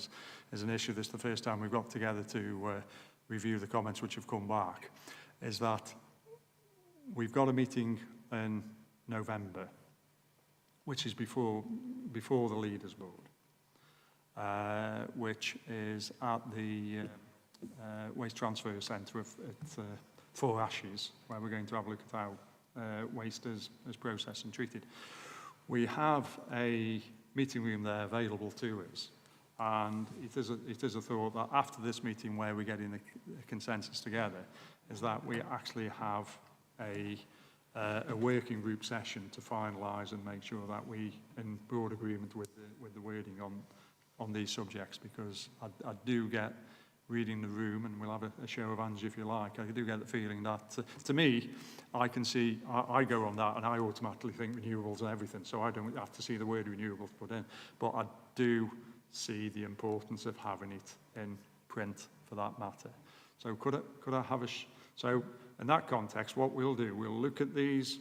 is an issue. This is the first time we've got together to review the comments which have come back, is that we've got a meeting in November, which is before the Leaders Board, which is at the Waste Transfer Centre at Four Ashes, where we're going to have a look at how waste is processed and treated. We have a meeting room there available to us, and it is a thought that after this meeting, where we're getting the consensus together, is that we actually have a working group session to finalise and make sure that we in broad agreement with the wording on these subjects, because I do get, reading the room, and we'll have a show of hands if you like, I do get the feeling that, to me, I can see, I go on that and I automatically think renewables and everything, so I don't have to see the word renewables put in, but I do see the importance of having it in print for that matter. So could I have so in that context, what we'll do, we'll look at these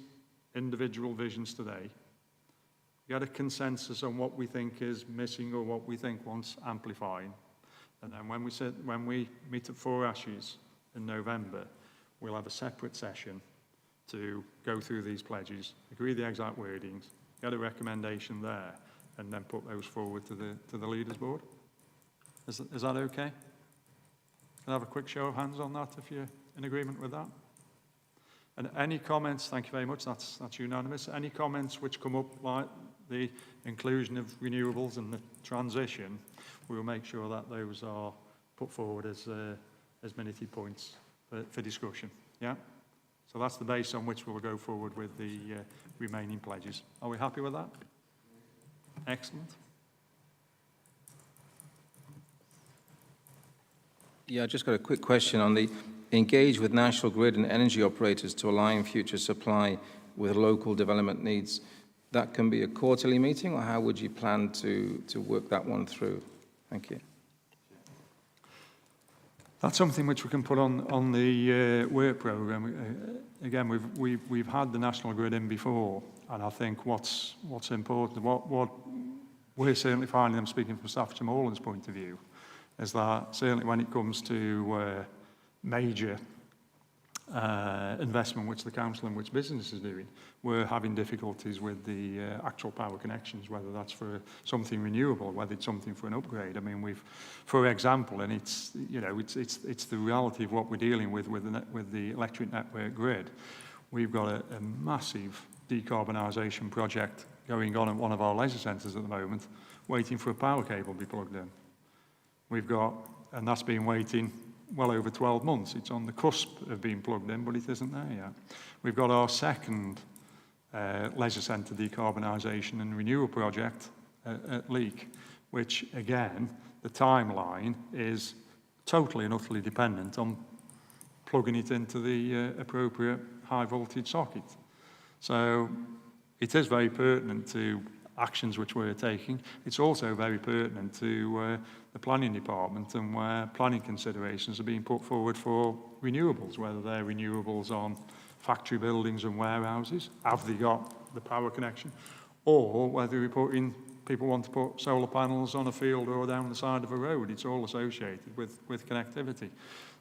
individual visions today, get a consensus on what we think is missing or what we think wants amplifying. And then when we meet at Four Ashes in November, we'll have a separate session to go through these pledges, agree the exact wordings, get a recommendation there, and then put those forward to the Leaders Board. Is that okay? Can I have a quick show of hands on that if you're in agreement with that? And any comments, thank you very much, that's unanimous. Any comments which come up, like the inclusion of renewables and the transition, we will make sure that those are put forward as minute points for discussion. Yeah? So that's the base on which we'll go forward with the remaining pledges. Are we happy with that? Excellent. Yeah, I just got a quick question on the engage with national grid and energy operators to align future supply with local development needs. That can be a quarterly meeting, or how would you plan to work that one through? Thank you. That's something which we can put on the work programme. Again, we've had the national grid in before, and I think what's important, what we're certainly finding, I'm speaking from Staffordshire Moreland's point of view, is that certainly when it comes to major investment which the council and which business is doing, we're having difficulties with the actual power connections, whether that's for something renewable, whether it's something for an upgrade. I mean, we've, for example, and it's, you know, it's the reality of what we're dealing with the electric network grid. We've got a massive decarbonisation project going on at one of our leisure centres at the moment, waiting for a power cable to be plugged in. We've got, and that's been waiting well over 12 months. It's on the cusp of being plugged in, but it isn't there yet. We've got our second leisure centre decarbonisation and renewal project at Leek, which again, the timeline is totally and utterly dependent on plugging it into the appropriate high voltage socket. So it is very pertinent to actions which we're taking. It's also very pertinent to the planning department and where planning considerations are being put forward for renewables, whether they're renewables on factory buildings and warehouses, have they got the power connection, or whether we're putting, people want to put solar panels on a field or down the side of a road. It's all associated with connectivity.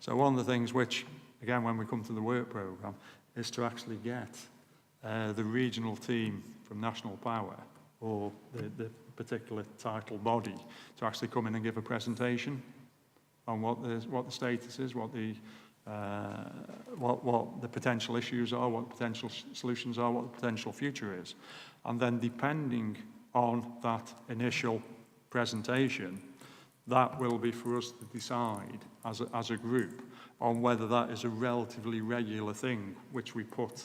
So one of the things which, again, when we come to the work programme, is to actually get the regional team from National Power or the particular title body to actually come in and give a presentation on what the status is, what the potential issues are, what the potential solutions are, what the potential future is. And then depending on that initial presentation, that will be for us to decide as a group on whether that is a relatively regular thing,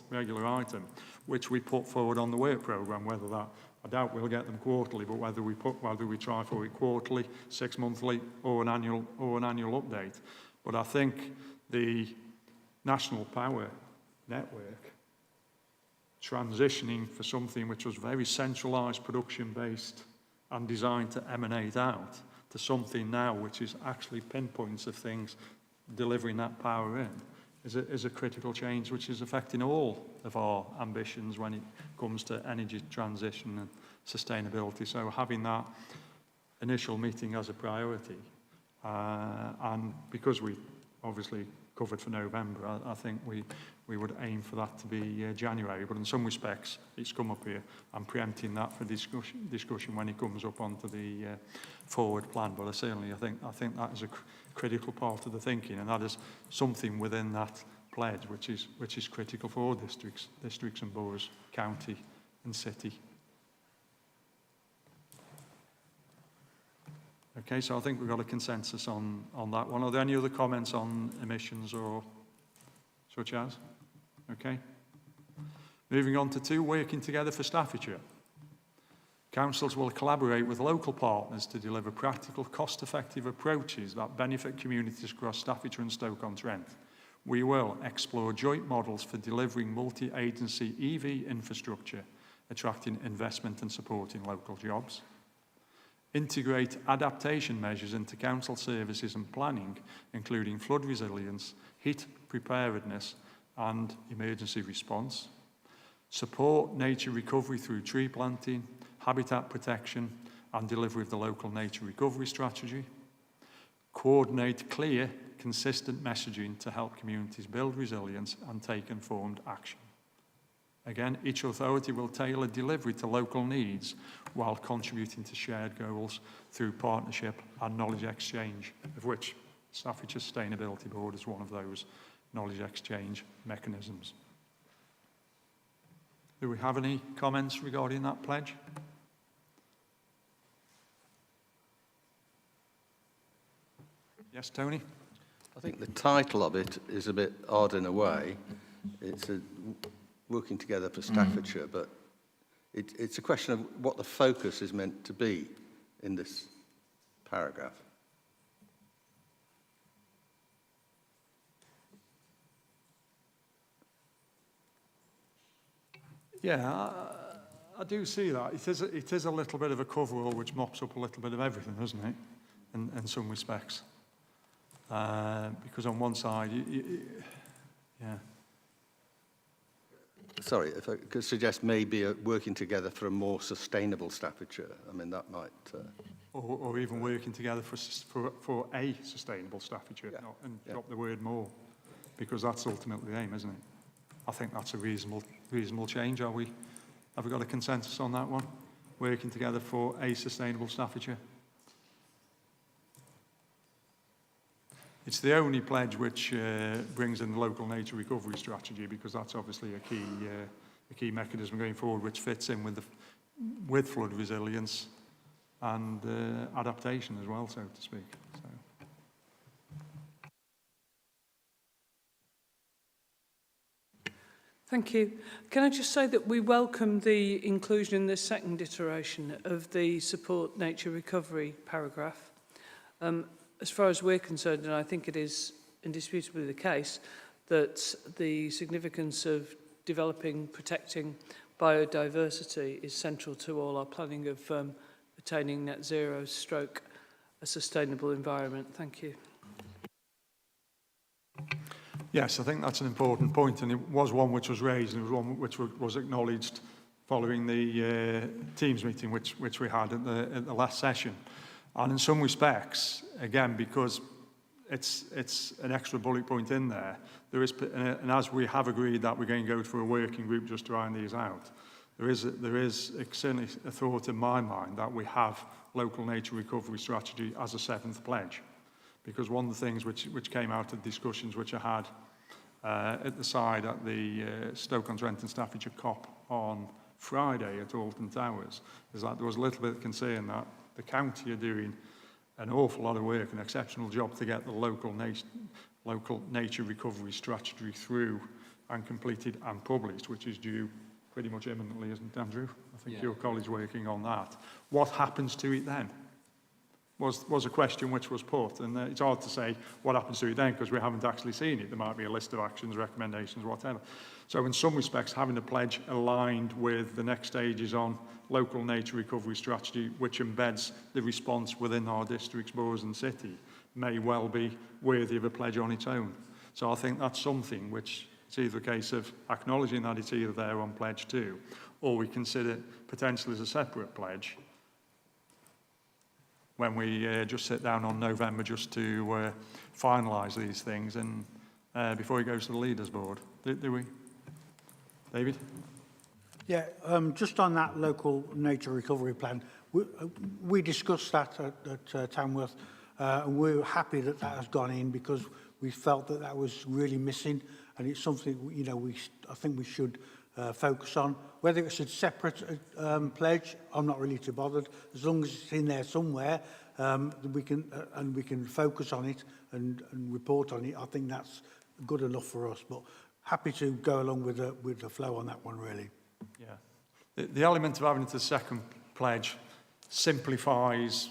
regular item, which we put forward on the work programme, whether that, I doubt we'll get them quarterly, but whether we try for it quarterly, 6 monthly, or an annual update. But I think the National Power Network transitioning for something which was very centralised, production-based, and designed to emanate out to something now which is actually pinpoints of things delivering that power in is a critical change which is affecting all of our ambitions when it comes to energy transition and sustainability. So having that initial meeting as a priority, and because we obviously covered for November, I think we would aim for that to be January, but in some respects it's come up here. I'm preempting that for discussion when it comes up onto the forward plan, but I think that is a critical part of the thinking, and that is something within that pledge which is critical for all districts and boroughs, county and city. Okay, so I think we've got a consensus on that one. Are there any other comments on emissions or such as? Okay. Moving on to 2, working together for Staffordshire. Councils will collaborate with local partners to deliver practical, cost-effective approaches that benefit communities across Staffordshire and Stoke-on-Trent. We will explore joint models for delivering multi-agency EV infrastructure, attracting investment and supporting local jobs. Integrate adaptation measures into council services and planning, including flood resilience, heat preparedness and emergency response. Support nature recovery through tree planting, habitat protection and delivery of the local nature recovery strategy. Coordinate clear, consistent messaging to help communities build resilience and take informed action. Again, each authority will tailor delivery to local needs while contributing to shared goals through partnership and knowledge exchange, of which Staffordshire Sustainability Board is one of those knowledge exchange mechanisms. Do we have any comments regarding that pledge? Yes, Tony? I think the title of it is a bit odd in a way. It's working together for Staffordshire, but it's a question of what the focus is meant to be in this paragraph. Yeah, I do see that. It is a little bit of a coverall which mops up a little bit of everything, doesn't it, in some respects. Because on one side, yeah. Sorry, if I could suggest maybe working together for a more sustainable Staffordshire. I mean, that might... Or even working together for a sustainable Staffordshire, and drop the word more. because that's ultimately the aim, isn't it? I think that's a reasonable change. Have we got a consensus on that one? Working together for a sustainable Staffordshire. It's the only pledge which brings in the local nature recovery strategy, because that's obviously a key mechanism going forward, which fits in with flood resilience and adaptation as well, so to speak. So. Thank you. Can I just say that we welcome the inclusion in this second iteration of the support nature recovery paragraph. As far as we're concerned, and I think it is indisputably the case, that the significance of developing, protecting biodiversity is central to all our planning of attaining net zero stroke a sustainable environment. Thank you. Yes, I think that's an important point, and it was one which was raised, and it was one which was acknowledged following the Teams meeting which we had at the last session. And in some respects, again, because it's an extra bullet point in there, and as we have agreed that we're going to go for a working group just to iron these out, there is certainly a thought in my mind that we have local nature recovery strategy as a seventh pledge. Because one of the things which came out of discussions which I had at the side at the Stoke-on-Trent and Staffordshire COP on Friday at Alton Towers is that there was a little bit of concern that the county are doing an awful lot of work, an exceptional job to get the local nature recovery strategy through and completed and published, which is due pretty much imminently, isn't it, Andrew? I think your colleague's working on that. What happens to it then? Was a question which was put, and it's hard to say what happens to it then because we haven't actually seen it. There might be a list of actions, recommendations, whatever. So in some respects, having a pledge aligned with the next stages on local nature recovery strategy, which embeds the response within our districts, boroughs and city, may well be worthy of a pledge on its own. So I think that's something which it's either a case of acknowledging that it's either there on pledge 2, or we consider potentially as a separate pledge when we just sit down on November just to finalise these things and before it goes to the leaders board. Do we? David? Yeah, just on that local nature recovery plan, we discussed that at Tamworth, and we're happy that that has gone in because we felt that that was really missing, and it's something I think we should focus on. Whether it's a separate pledge, I'm not really too bothered. As long as it's in there somewhere, we can focus on it and report on it. I think that's good enough for us. But happy to go along with the flow on that one, really. Yeah, the element of having it as a second pledge simplifies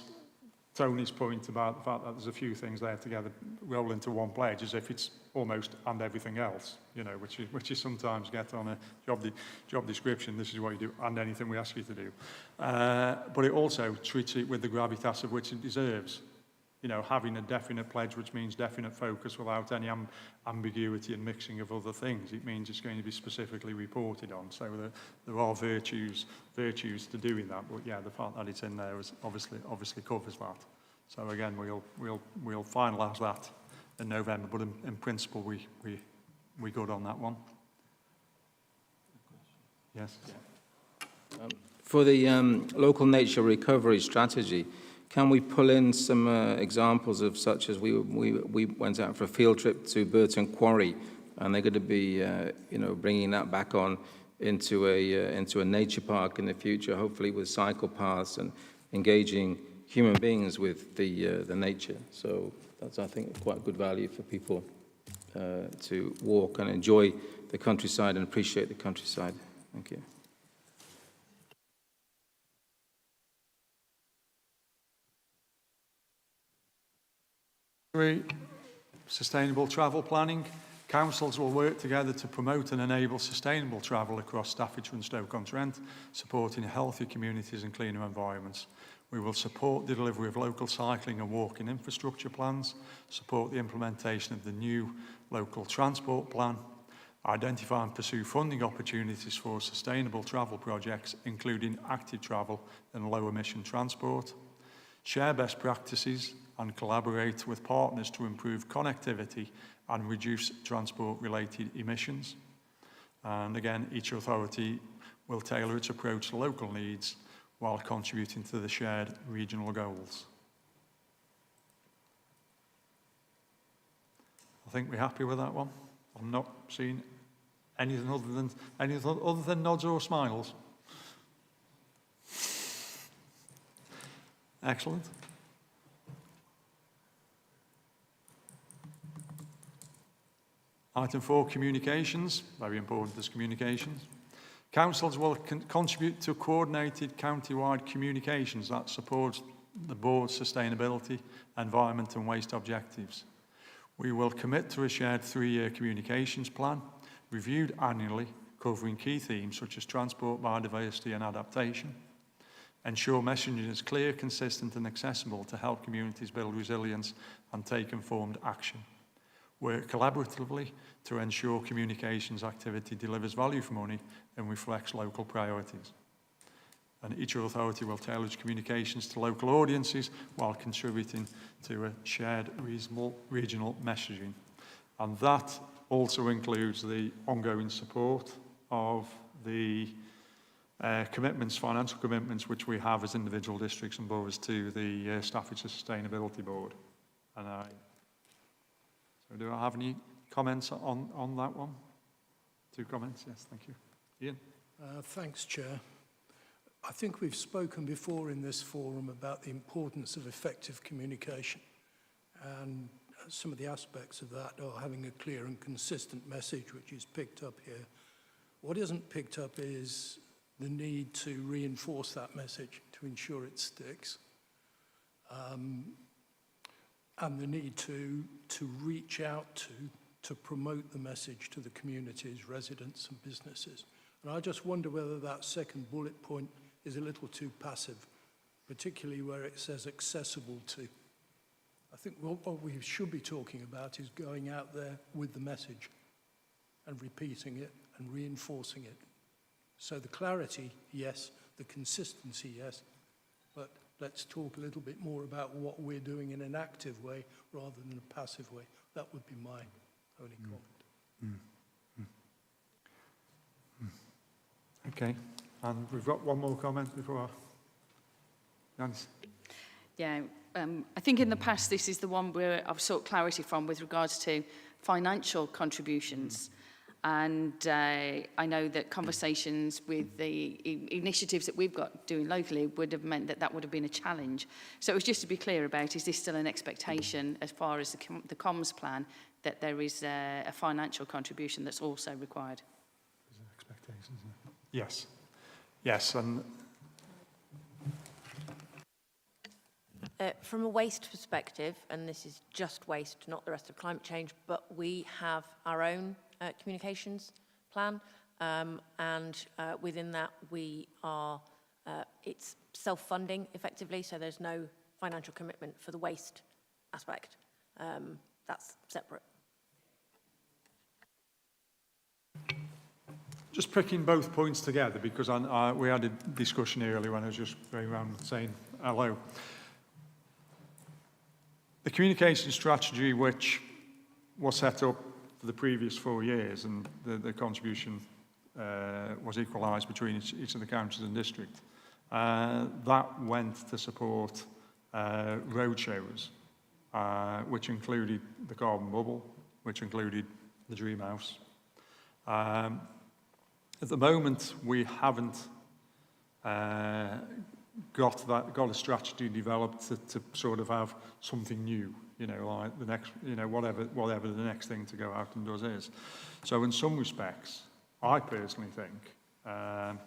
Tony's point about the fact that there's a few things there together roll into one pledge, as if it's almost and everything else, which you sometimes get on a job description. This is what you do, and anything we ask you to do. But it also treats it with the gravitas of which it deserves. Having a definite pledge, which means definite focus without any ambiguity and mixing of other things. It means it's going to be specifically reported on. So there are virtues to doing that. But yeah, the fact that it's in there is obviously covers that. So again, we'll finalise that in November. But in principle, we good on that one. Yes. For the local nature recovery strategy, can we pull in some examples of such as we went out for a field trip to Burton Quarry, and they're going to be bringing that back on into a nature park in the future, hopefully with cycle paths and engaging human beings with the nature. So that's, I think, quite good value for people to walk and enjoy the countryside and appreciate the countryside. Thank you. Sustainable travel planning. Councils will work together to promote and enable sustainable travel across Staffordshire and Stoke-on-Trent, supporting healthy communities and cleaner environments. We will support the delivery of local cycling and walking infrastructure plans, support the implementation of the new local transport plan, identify and pursue funding opportunities for sustainable travel projects, including active travel and low emission transport, share best practices and collaborate with partners to improve connectivity and reduce transport-related emissions. And again, each authority will tailor its approach to local needs while contributing to the shared regional goals. I think we're happy with that one. I'm not seeing anything other than nods or smiles. Excellent. Item 4, communications. Very important, this communications. Councils will contribute to coordinated county-wide communications that supports the board's sustainability, environment and waste objectives. We will commit to a shared 3-year communications plan, reviewed annually, covering key themes such as transport, biodiversity and adaptation. Ensure messaging is clear, consistent and accessible to help communities build resilience and take informed action. Work collaboratively to ensure communications activity delivers value for money and reflects local priorities. And each authority will tailor its communications to local audiences while contributing to a shared regional messaging. And that also includes the ongoing support of the commitments, financial commitments, which we have as individual districts and boroughs to the Staffordshire Sustainability Board. And so do I have any comments on that one? 2 comments, yes, thank you. Ian? Thanks, Chair. I think we've spoken before in this forum about the importance of effective communication, and some of the aspects of that are having a clear and consistent message, which is picked up here. What isn't picked up is the need to reinforce that message to ensure it sticks, and the need to reach out to promote the message to the communities, residents and businesses. And I just wonder whether that second bullet point is a little too passive, particularly where it says accessible to. I think what we should be talking about is going out there with the message and repeating it and reinforcing it. So the clarity, yes, the consistency, yes, but let's talk a little bit more about what we're doing in an active way rather than a passive way. That would be my only comment. Okay, and we've got one more comment before Janice. Yeah, I think in the past this is the one where I've sought clarity from with regards to financial contributions. And I know that conversations with the initiatives that we've got doing locally would have meant that that would have been a challenge. So it was just to be clear about, is this still an expectation as far as the comms plan, that there is a financial contribution that's also required? There's an expectation, isn't it? Yes. Yes, and from a waste perspective, and this is just waste, not the rest of climate change, but we have our own communications plan, and within that we are, it's self-funding effectively, so there's no financial commitment for the waste aspect. That's separate. just picking both points together, because we had a discussion earlier when I was just going around saying hello. The communication strategy, which was set up for the previous 4 years, and the contribution was equalised between each of the counties and district, that went to support road shows, which included the Carbon Bubble, which included the Dream House. At the moment, we haven't got a strategy developed to sort of have something new, you know, like the next, you know, whatever the next thing to go out and does is. So in some respects, I personally think, and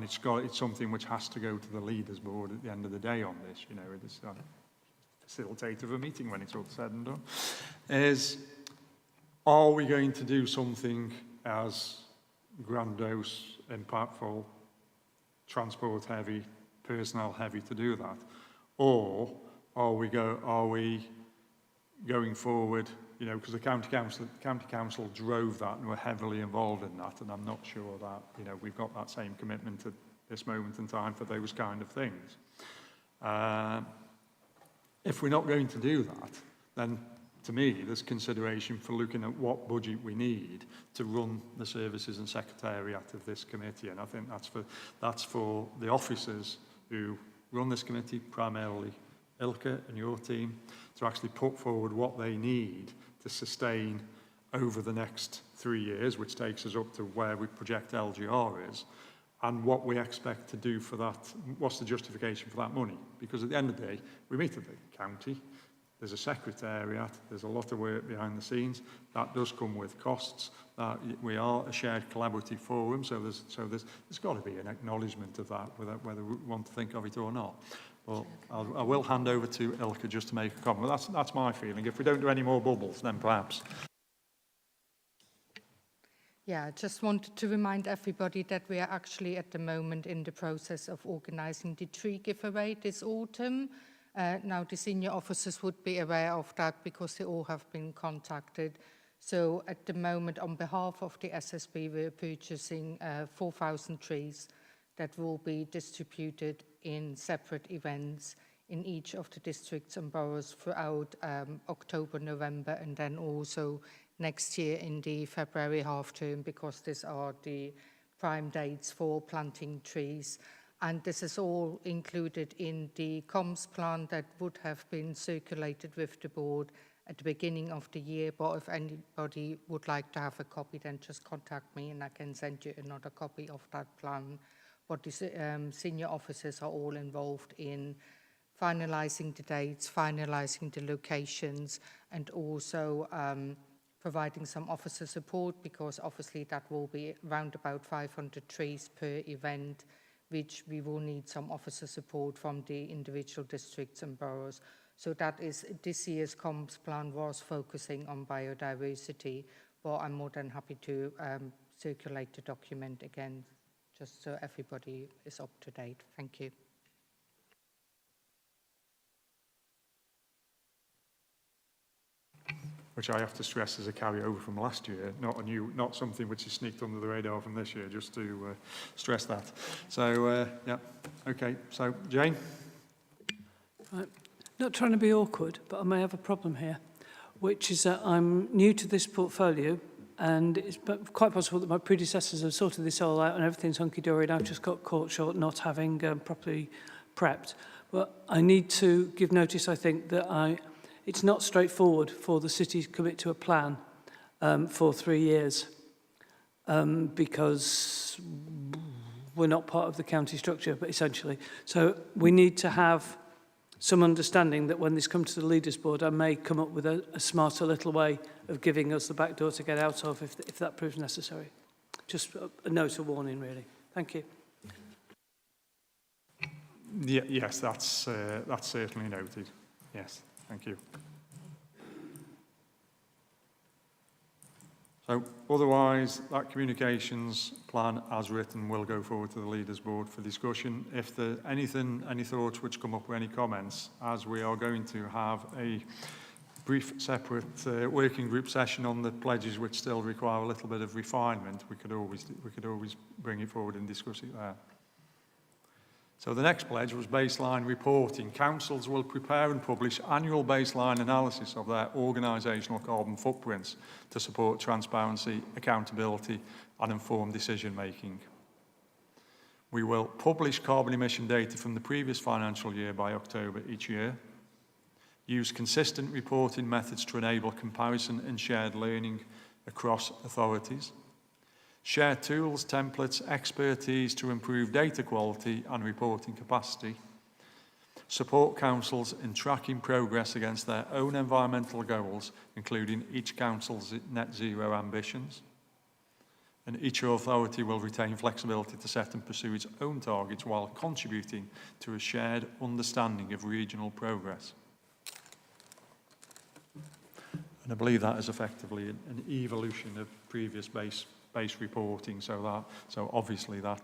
it's something which has to go to the leaders board at the end of the day on this, you know, it's facilitator of a meeting when it's all said and done, is, are we going to do something as grandiose, impactful, transport heavy, personnel heavy to do that, or are we going forward, you know, because the county council drove that and were heavily involved in that, and I'm not sure that, you know, we've got that same commitment at this moment in time for those kind of things. If we're not going to do that, then to me, there's consideration for looking at what budget we need to run the services and secretariat of this committee. And I think that's for the officers who run this committee, primarily Ilka and your team, to actually put forward what they need to sustain over the next 3 years, which takes us up to where we project LGR is, and what we expect to do for that. What's the justification for that money? Because at the end of the day, we meet at the county, there's a secretariat, there's a lot of work behind the scenes. That does come with costs. We are a shared collaborative forum, so there's got to be an acknowledgement of that, whether we want to think of it or not. Well, I will hand over to Ilka just to make a comment. That's my feeling. If we don't do any more bubbles, then perhaps. Yeah, I just wanted to remind everybody that we are actually at the moment in the process of organising the tree giveaway this autumn. Now, the senior officers would be aware of that because they all have been contacted. So at the moment, on behalf of the SSB, we're purchasing 4,000 trees that will be distributed in separate events in each of the districts and boroughs throughout October, November, and then also next year in the February half term, because these are the prime dates for planting trees. And this is all included in the comms plan that would have been circulated with the board at the beginning of the year. But if anybody would like to have a copy, then just contact me and I can send you another copy of that plan. But the senior officers are all involved in finalising the dates, finalising the locations, and also providing some officer support, because obviously that will be around about 500 trees per event, which we will need some officer support from the individual districts and boroughs. So that is, this year's comms plan was focusing on biodiversity, but I'm more than happy to circulate the document again, just so everybody is up to date. Thank you. Which I have to stress is a carryover from last year, not something which is sneaked under the radar from this year, just to stress that. So, yeah, okay. So, Jane? Right. Not trying to be awkward, but I may have a problem here, which is that I'm new to this portfolio, and it's quite possible that my predecessors have sorted this all out and everything's hunky-dory, and I've just got caught short not having properly prepped. But I need to give notice, I think, that it's not straightforward for the city to commit to a plan for 3 years because we're not part of the county structure, but essentially. So we need to have some understanding that when this comes to the leaders board, I may come up with a smarter little way of giving us the back door to get out of if that proves necessary. Just a note of warning, really. Thank you. Yeah, yes, that's certainly noted. Yes. Thank you. So otherwise, that communications plan as written will go forward to the leaders board for discussion. If there any thoughts which come up or any comments, as we are going to have a brief separate working group session on the pledges which still require a little bit of refinement, we could always bring it forward and discuss it there. So the next pledge was baseline reporting. Councils will prepare and publish annual baseline analysis of their organisational carbon footprints to support transparency, accountability and informed decision making. We will publish carbon emission data from the previous financial year by October each year. Use consistent reporting methods to enable comparison and shared learning across authorities. Share tools, templates, expertise to improve data quality and reporting capacity. Support councils in tracking progress against their own environmental goals, including each council's net zero ambitions. And each authority will retain flexibility to set and pursue its own targets while contributing to a shared understanding of regional progress. And I believe that is effectively an evolution of previous base reporting, so obviously that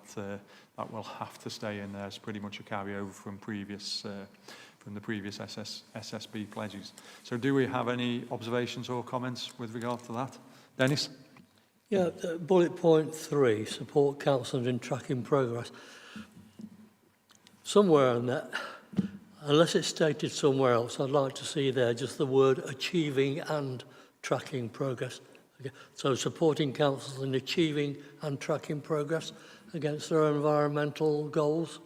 will have to stay in there. It's pretty much a carryover from the previous SSB pledges. So do we have any observations or comments with regard to that? Dennis? Yeah, bullet point 3, support councils in tracking progress. Somewhere on that, Unless it's stated somewhere else, I'd like to see there just the word achieving and tracking progress. Okay. So supporting councils in achieving and tracking progress against their environmental goals,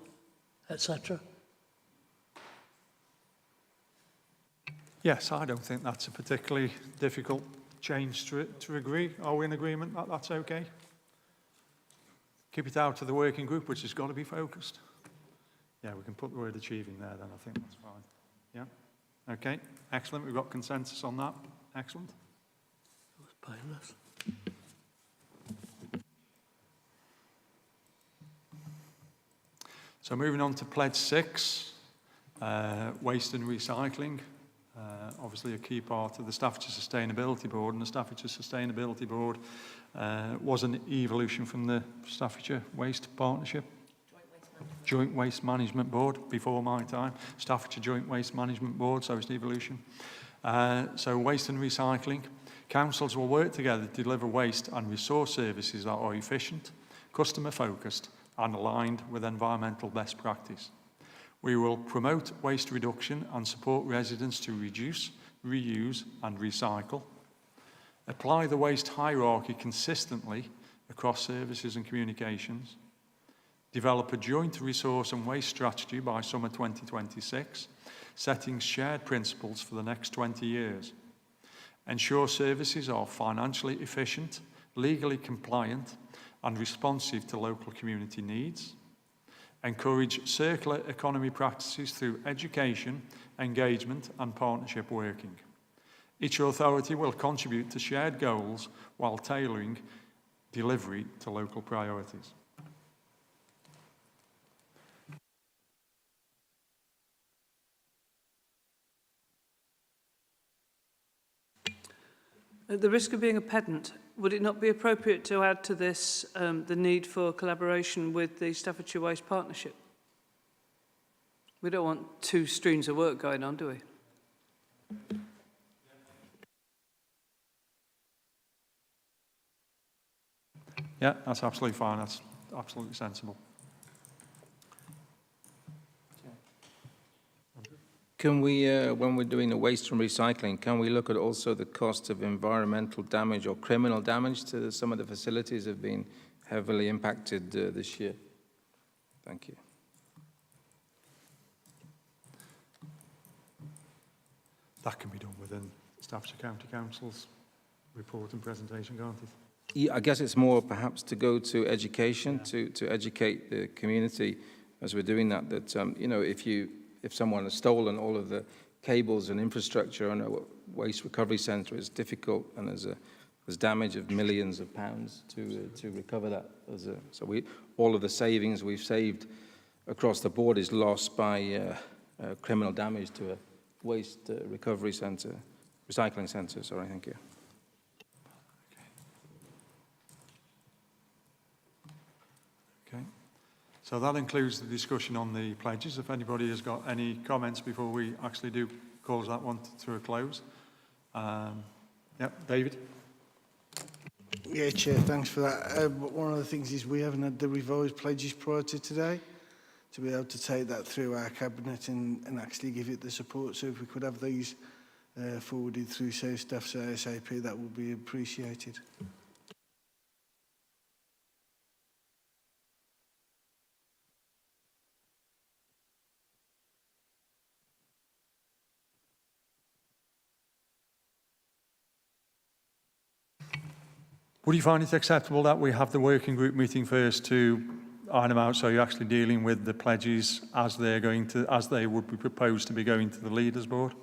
etc. Yes, I don't think that's a particularly difficult change to agree. Are we in agreement that that's okay? Keep it out of the working group, which has got to be focused. Yeah, we can put the word achieving there then, I think that's fine. Yeah, okay, excellent, we've got consensus on that. Excellent. That was painless. So moving on to pledge 6, waste and recycling. Obviously a key part of the Staffordshire Sustainability Board, and the Staffordshire Sustainability Board was an evolution from the Staffordshire Waste Partnership. Joint Waste Management Board, before my time. Staffordshire Joint Waste Management Board, so it's an evolution. So waste and recycling. Councils will work together to deliver waste and resource services that are efficient, customer focused and aligned with environmental best practice. We will promote waste reduction and support residents to reduce, reuse and recycle. Apply the waste hierarchy consistently across services and communications. Develop a joint resource and waste strategy by summer 2026, setting shared principles for the next 20 years. Ensure services are financially efficient, legally compliant, and responsive to local community needs. Encourage circular economy practices through education, engagement, and partnership working. Each authority will contribute to shared goals while tailoring delivery to local priorities. At the risk of being a pedant, would it not be appropriate to add to this the need for collaboration with the Staffordshire Waste Partnership? We don't want 2 streams of work going on, do we? Yeah, that's absolutely fine. That's absolutely sensible. Can we, when we're doing the waste and recycling, can we look at also the cost of environmental damage or criminal damage to some of the facilities that have been heavily impacted this year? Thank you. That can be done within Staffordshire County Council's report and presentation, can't it? Yeah, I guess it's more perhaps to go to education, to educate the community as we're doing that, you know, if someone has stolen all of the cables and infrastructure on a waste recovery centre, it's difficult, and there's damage of millions of pounds to recover that. So all of the savings we've saved across the board is lost by criminal damage to a waste recovery centre, recycling centre. Sorry, thank you. So that includes the discussion on the pledges. If anybody has got any comments before we actually do close that one to a close. Yeah, David. Yeah, Chair, thanks for that. One of the things is we haven't had the revised pledges prior to today to be able to take that through our cabinet and actually give it the support. So if we could have these forwarded through staff's ASAP, that would be appreciated. Would you find it acceptable that we have the working group meeting first to iron them out, so you're actually dealing with the pledges as they would be proposed to be going to the leaders board?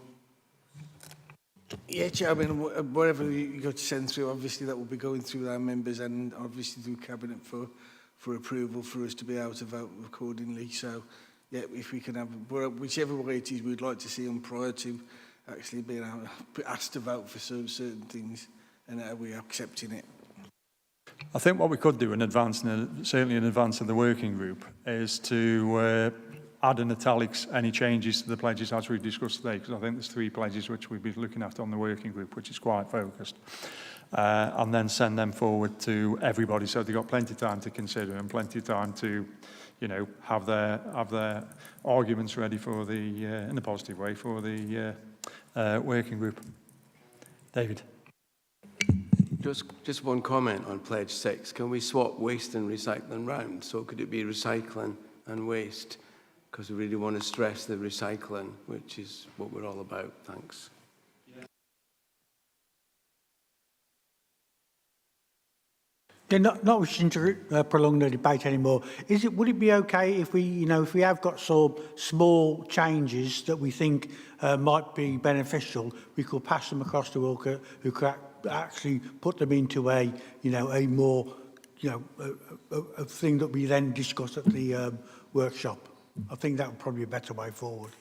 Yeah, Chair, I mean, whatever you got to send through, obviously that will be going through our members and obviously through cabinet for approval for us to be able to vote accordingly. So, yeah, if we can have, whichever way it is, we'd like to see them prior to actually being asked to vote for certain things, and are we accepting it? I think what we could do in advance, certainly in advance of the working group, is to add in italics any changes to the pledges as we've discussed today, because I think there's 3 pledges which we'll be looking at on the working group, which is quite focused, and then send them forward to everybody so they've got plenty of time to consider and plenty of time to, you know, have their arguments ready for the, in a positive way, for the working group. David. Just one comment on Pledge 6. Can we swap waste and recycling round? So could it be recycling and waste? Because we really want to stress the recycling, which is what we're all about. Thanks. Yeah, not wishing to prolong the debate anymore. Would it be okay if we, you know, if we have got some small changes that we think might be beneficial, we could pass them across to Wilke, who could actually put them into a, you know, a more, you know, a thing that we then discuss at the workshop. I think that would probably be a better way forward.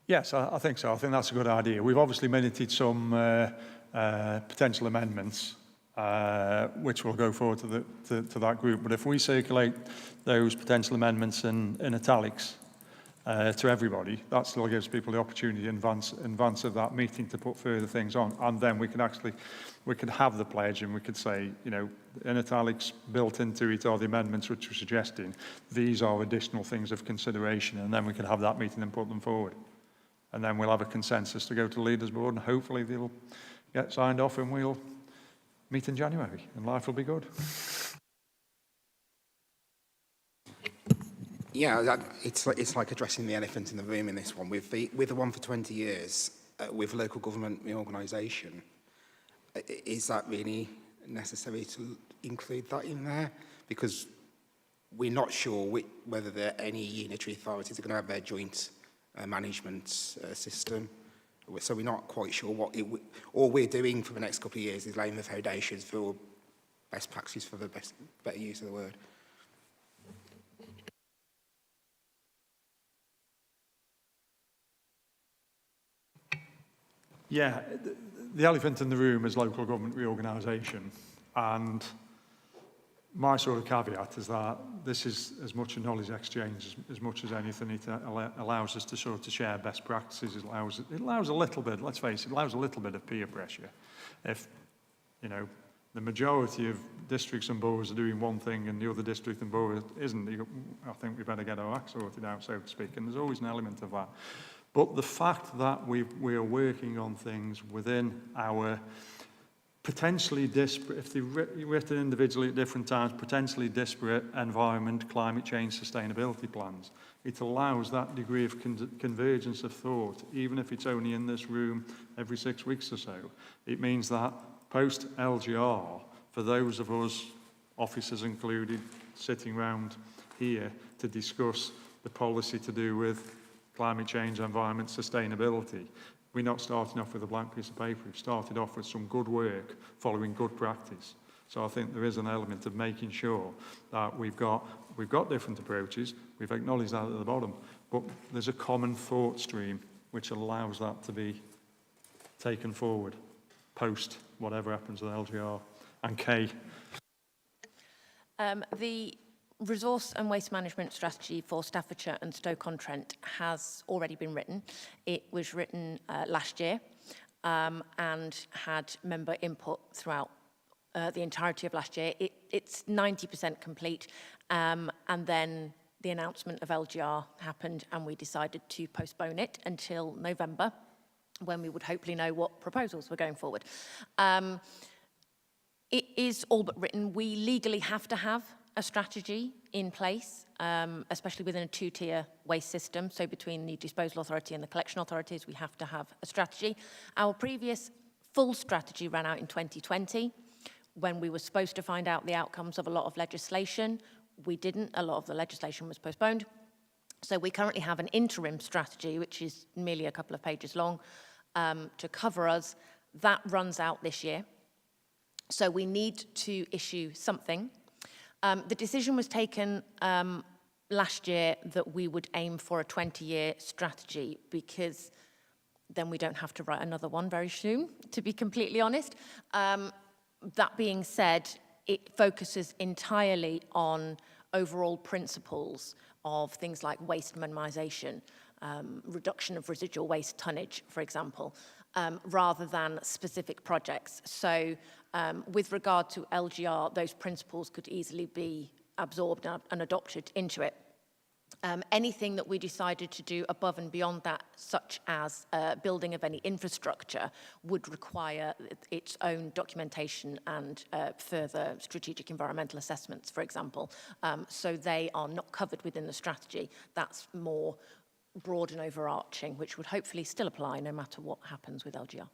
Yes, I think so. I think that's a good idea. We've obviously minuted some potential amendments, which will go forward to that group. But if we circulate those potential amendments in italics to everybody, that still gives people the opportunity in advance of that meeting to put further things on. And then we could have the pledge and we could say, you know, in italics built into it are the amendments which we're suggesting. These are additional things of consideration. And then we could have that meeting and put them forward. And then we'll have a consensus to go to the Leaders Board, and hopefully they'll get signed off and we'll meet in January and life will be good. Yeah, it's like addressing the elephant in the room in this one. With the one for 20 years, with local government reorganisation, is that really necessary to include that in there? Because we're not sure whether any unitary authorities are going to have their joint management system. So we're not quite sure what all we're doing for the next couple of years is laying the foundations for best practices, for the better use of the word. Yeah, the elephant in the room is local government reorganisation, and my sort of caveat is that this is as much a knowledge exchange as much as anything. It allows us to sort of share best practices. It allows a little bit, let's face it, allows a little bit of peer pressure. If, you know, the majority of districts and boroughs are doing one thing and the other district and borough isn't, I think we better get our act sorted out, so to speak, and there's always an element of that. But the fact that we are working on things within our potentially disparate, if they're written individually at different times, potentially disparate environment, climate change, sustainability plans, it allows that degree of convergence of thought, even if it's only in this room every 6 weeks or so. It means that post-LGR, for those of us, officers included, sitting around here to discuss the policy to do with climate change, environment, sustainability, we're not starting off with a blank piece of paper. We've started off with some good work, following good practice. So I think there is an element of making sure that we've got different approaches. We've acknowledged that at the bottom, but there's a common thought stream which allows that to be taken forward post whatever happens with LGR. And Kay. The resource and waste management strategy for Staffordshire and Stoke-on-Trent has already been written. It was written last year and had member input throughout the entirety of last year. It's 90% complete, and then the announcement of LGR happened and we decided to postpone it until November, when we would hopefully know what proposals were going forward. It is all but written. We legally have to have a strategy in place, especially within a two-tier waste system. So between the disposal authority and the collection authorities, we have to have a strategy. Our previous full strategy ran out in 2020, when we were supposed to find out the outcomes of a lot of legislation. We didn't. A lot of the legislation was postponed. So we currently have an interim strategy, which is merely a couple of pages long, to cover us. That runs out this year. So we need to issue something. The decision was taken last year that we would aim for a 20-year strategy, because then we don't have to write another one very soon, to be completely honest. That being said, it focuses entirely on overall principles of things like waste minimisation, reduction of residual waste tonnage, for example, rather than specific projects. So with regard to LGR, those principles could easily be absorbed and adopted into it. Anything that we decided to do above and beyond that, such as building of any infrastructure, would require its own documentation and further strategic environmental assessments, for example. So they are not covered within the strategy. That's more broad and overarching, which would hopefully still apply no matter what happens with LGR.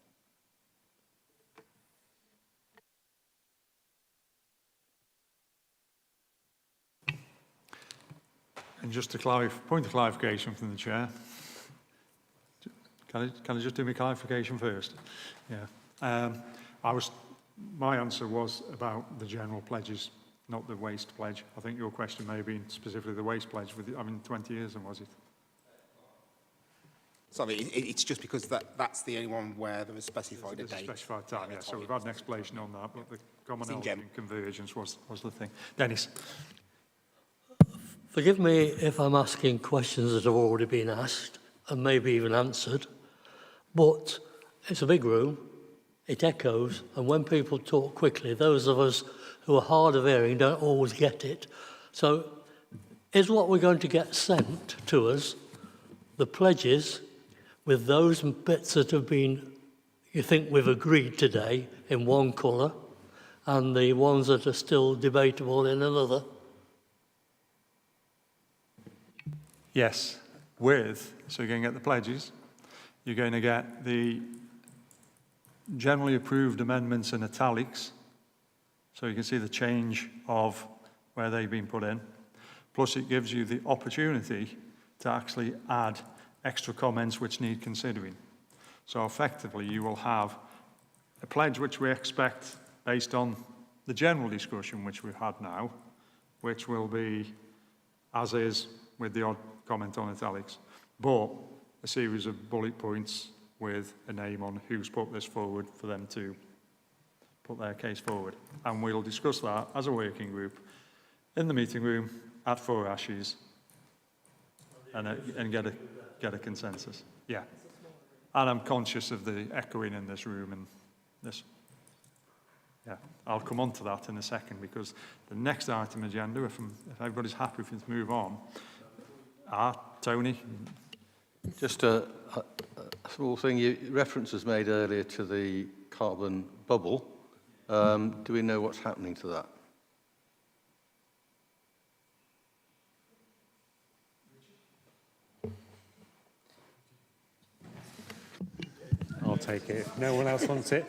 And just a point of clarification from the Chair. Can I just do my clarification first? Yeah. My answer was about the general pledges, not the waste pledge. I think your question may have been specifically the waste pledge. I mean, 20 years, and was it? Sorry, it's just because that's the only one where there was specified a date. Specified time, yeah. So we've had an explanation on that, but the commonality and convergence was the thing. Dennis. Forgive me if I'm asking questions that have already been asked and maybe even answered, but it's a big room, it echoes, and when people talk quickly, those of us who are hard of hearing don't always get it. So is what we're going to get sent to us the pledges with those bits that have been, you think we've agreed today, in one colour, and the ones that are still debatable in another? Yes, so you're going to get the pledges, you're going to get the generally approved amendments in italics, so you can see the change of where they've been put in, plus it gives you the opportunity to actually add extra comments which need considering. So effectively you will have a pledge which we expect based on the general discussion which we've had now, which will be as is with the odd comment on italics, but a series of bullet points with a name on who's put this forward for them to put their case forward. And we'll discuss that as a working group in the meeting room at 4 Ashes and get a consensus. Yeah. And I'm conscious of the echoing in this room and this. Yeah, I'll come on to that in a second because the next item agenda, if everybody's happy for us to move on, Tony. Just a small thing. Reference was made earlier to the carbon bubble. Do we know what's happening to that? I'll take it. If no one else wants it.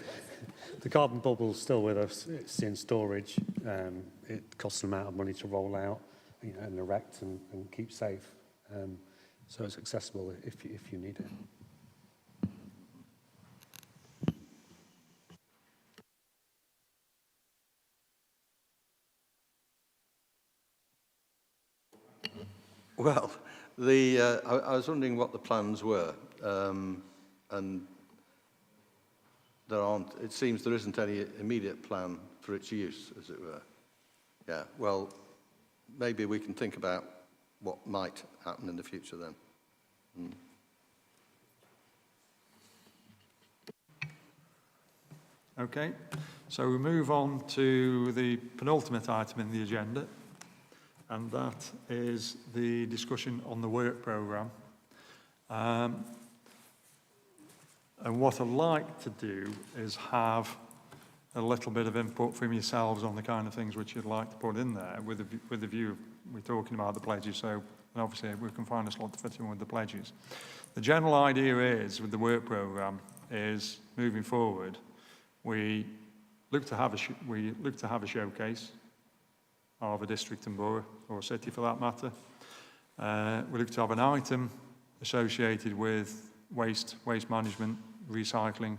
The carbon bubble's still with us. It's in storage. It costs an amount of money to roll out, and erect and keep safe. So it's accessible if you need it. Well, I was wondering what the plans were, and it seems there isn't any immediate plan for its use, as it were. Yeah, well, maybe we can think about what might happen in the future then. Okay, so we move on to the penultimate item in the agenda, and that is the discussion on the work programme. And what I'd like to do is have a little bit of input from yourselves on the kind of things which you'd like to put in there with the view we're talking about the pledges, so and obviously we can find a slot to fit in with the pledges. The general idea is, with the work programme, is moving forward, we look to have a showcase of a district and borough, or a city for that matter. We look to have an item associated with waste management, recycling,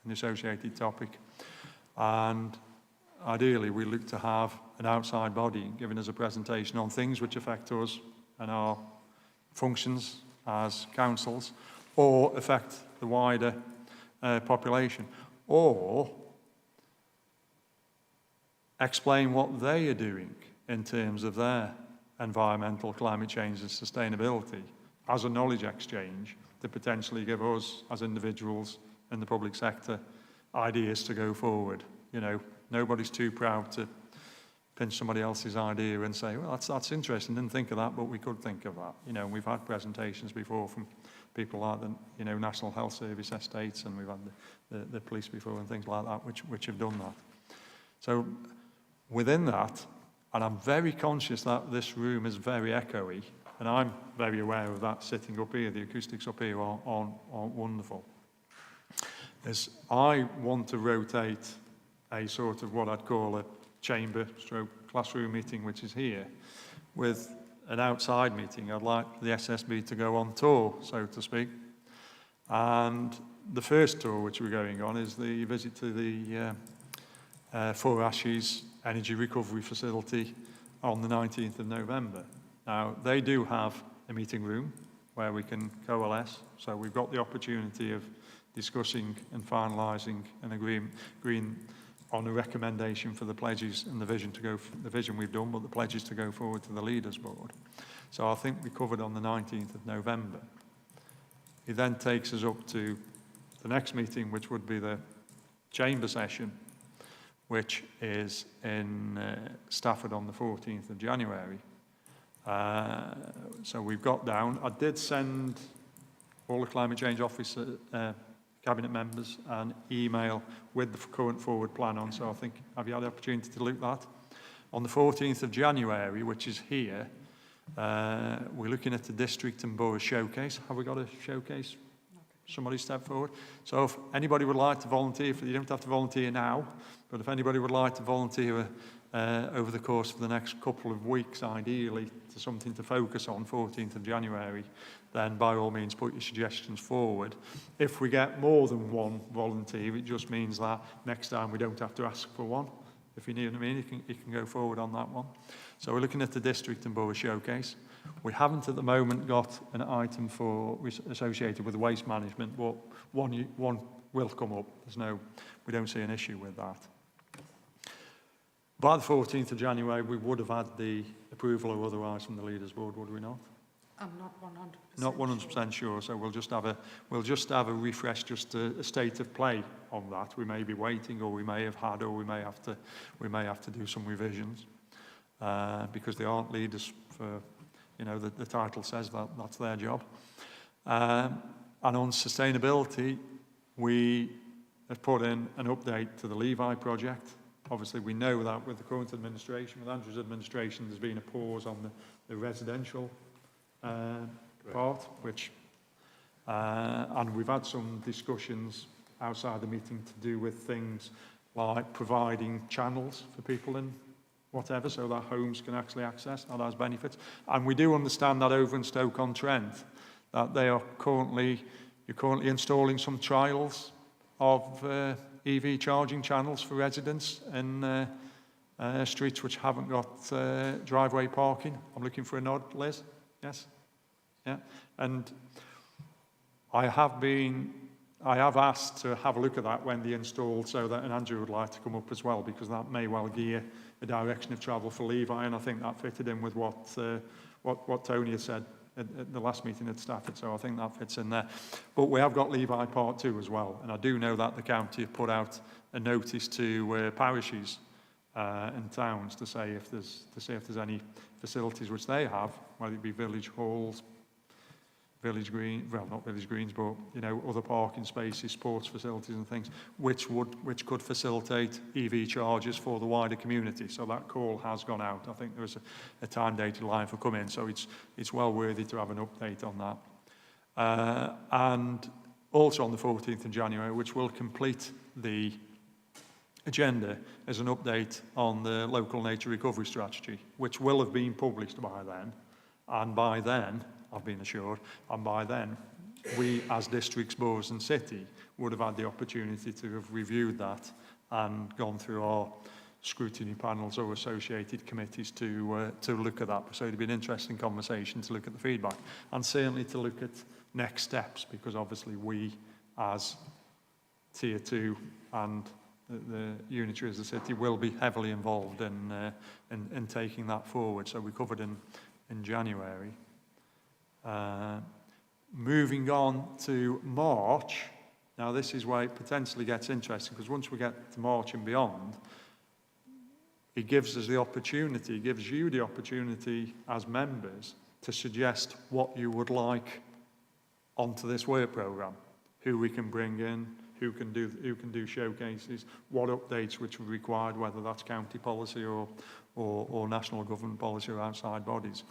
an associated topic. And ideally, we look to have an outside body giving us a presentation on things which affect us and our functions as councils, or affect the wider population, or explain what they are doing in terms of their environmental, climate change and sustainability as a knowledge exchange to potentially give us as individuals in the public sector ideas to go forward. You know, nobody's too proud to pinch somebody else's idea and say, well, that's interesting, didn't think of that, but we could think of that. You know, we've had presentations before from people like the, you know, National Health Service estates, and we've had the police before and things like that, which have done that. So within that, and I'm very conscious that this room is very echoey, and I'm very aware of that sitting up here. The acoustics up here aren't wonderful. Is I want to rotate a sort of what I'd call a chamber stroke classroom meeting, which is here, with an outside meeting. I'd like the SSB to go on tour, so to speak. And the first tour which we're going on is the visit to the Four Ashes Energy Recovery Facility on the 19th of November. Now, they do have a meeting room where we can coalesce, so we've got the opportunity of discussing and finalising and agreeing on a recommendation for the pledges and the vision to go, the vision we've done, but the pledges to go forward to the Leaders Board. So I think we covered on the 19th of November. It then takes us up to the next meeting, which would be the chamber session, which is in Stafford on the 14th of January. So we've got down. I did send all the Climate Change Office Cabinet members an email with the current forward plan on, so I think, have you had the opportunity to look at that? On the 14th of January, which is here, we're looking at the district and borough showcase. Have we got a showcase? Somebody step forward. So if anybody would like to volunteer, you don't have to volunteer now, but if anybody would like to volunteer over the course of the next couple of weeks, ideally, to something to focus on, 14th of January, then by all means put your suggestions forward. If we get more than one volunteer, it just means that next time we don't have to ask for one. If you know what I mean, you can go forward on that one. So we're looking at the district and borough showcase. We haven't at the moment got an item for associated with waste management, but one will come up. We don't see an issue with that. By the 14th of January, we would have had the approval or otherwise from the Leaders Board, would we not? I'm not 100% Not 100% sure, so we'll just have a refresh, just a state of play on that. We may be waiting, or we may have had, or we may have to do some revisions because they aren't leaders for, you know, the title says that's their job. And on sustainability, we have put in an update to the Levi project. Obviously, we know that with the current administration, with Andrew's administration, there's been a pause on the residential part, which, and we've had some discussions outside the meeting to do with things like providing channels for people in whatever, so that homes can actually access. That has benefits. And we do understand that over in Stoke-on-Trent, that you're currently installing some trials of EV charging channels for residents in streets which haven't got driveway parking. I'm looking for a nod, Liz. Yes? Yeah. And I have asked to have a look at that when they installed, so that, and Andrew would like to come up as well, because that may well gear a direction of travel for Levi, and I think that fitted in with what Tony had said at the last meeting at Stafford, so I think that fits in there. But we have got Levi Part 2 as well, and I do know that the county have put out a notice to parishes and towns to say if there's any facilities which they have, whether it be village halls, village green, well, not village greens, but, you know, other parking spaces, sports facilities and things, which could facilitate EV charges for the wider community. So that call has gone out. I think there was a time-dated line for coming, so it's well worthy to have an update on that. And also on the 14th of January, which will complete the agenda, is an update on the local nature recovery strategy, which will have been published by then, and by then, I've been assured, and by then, we as districts, boroughs and city would have had the opportunity to have reviewed that and gone through our scrutiny panels or associated committees to look at that. So it'd be an interesting conversation to look at the feedback, and certainly to look at next steps, because obviously we as Tier 2 and the unitary as a city will be heavily involved in taking that forward. So we covered in January. Moving on to March, now this is where it potentially gets interesting, because once we get to March and beyond, it gives us the opportunity, it gives you the opportunity as members to suggest what you would like onto this work programme, who we can bring in, who can do showcases, what updates which are required, whether that's county policy or national government policy or outside bodies.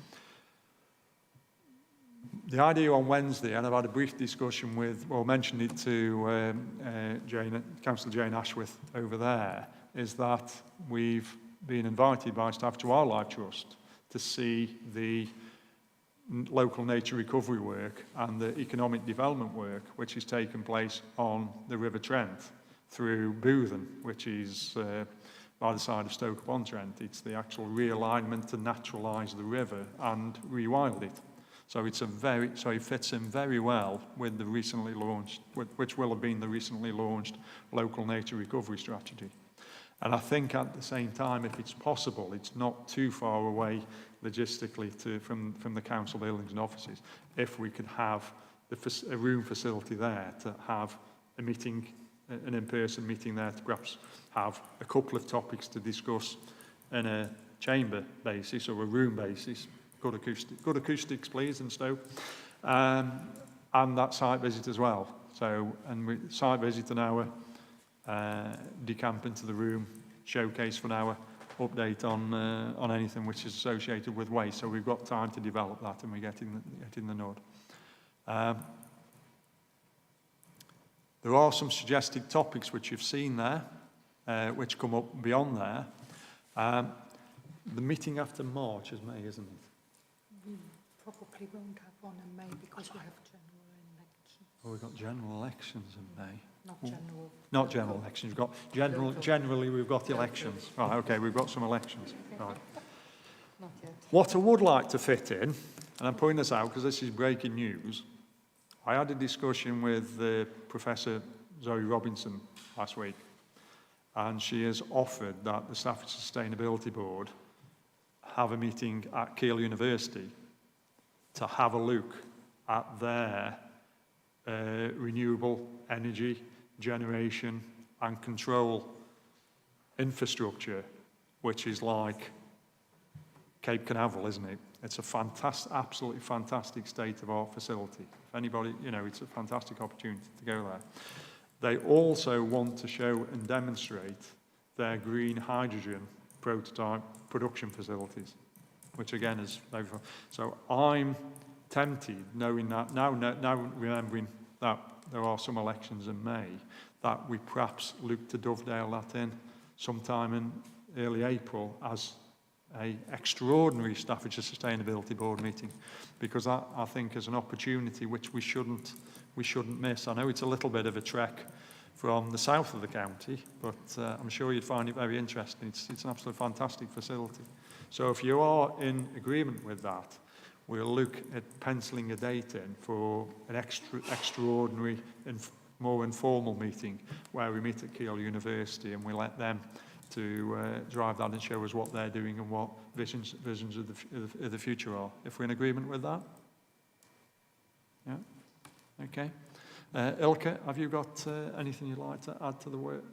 The idea on Wednesday, and I've had a brief discussion with, well, mentioned it to Councillor Jane Ashworth over there, is that we've been invited by Staffordshire Wildlife Trust to see the local nature recovery work and the economic development work which is taking place on the River Trent through Boothen, which is by the side of Stoke-upon-Trent. It's the actual realignment to naturalise the river and rewild it. So it's so it fits in very well with the recently launched, which will have been the recently launched local nature recovery strategy. And I think at the same time, if it's possible, it's not too far away logistically from the council buildings and offices, if we could have a room facility there to have a meeting, an in-person meeting there, to perhaps have a couple of topics to discuss in a chamber basis or a room basis. Good acoustics, please, in Stoke. And that site visit as well. So, and site visit an hour, decamp into the room, showcase for an hour, update on anything which is associated with waste. So we've got time to develop that, and we're getting the nod. There are some suggested topics which you've seen there, which come up beyond there. The meeting after March is May, isn't it? We probably won't have one in May because we have general elections. Oh, we've got general elections in May. Not general. Not general elections. We've got generally we've got elections. Right, okay, we've got some elections. Right. Not yet. What I would like to fit in, and I'm putting this out because this is breaking news, I had a discussion with Professor Zoe Robinson last week, and she has offered that the Staffordshire Sustainability Board have a meeting at Keele University to have a look at their renewable energy generation and control infrastructure, which is like Cape Canaveral, isn't it? It's a fantastic, absolutely fantastic state-of-art facility. If anybody, you know, it's a fantastic opportunity to go there. They also want to show and demonstrate their green hydrogen prototype production facilities, which again is very fun. So I'm tempted, knowing that, now remembering that there are some elections in May, that we perhaps look to dovetail that in sometime in early April as an extraordinary Staffordshire Sustainability Board meeting, because that, I think, is an opportunity which we shouldn't miss. I know it's a little bit of a trek from the south of the county, but I'm sure you'd find it very interesting. It's an absolutely fantastic facility. So if you are in agreement with that, we'll look at penciling a date in for an extraordinary and more informal meeting where we meet at Keele University and we let them to drive that and show us what they're doing and what visions of the future are. If we're in agreement with that? Yeah? Okay. Ilka, have you got anything you'd like to add to the work,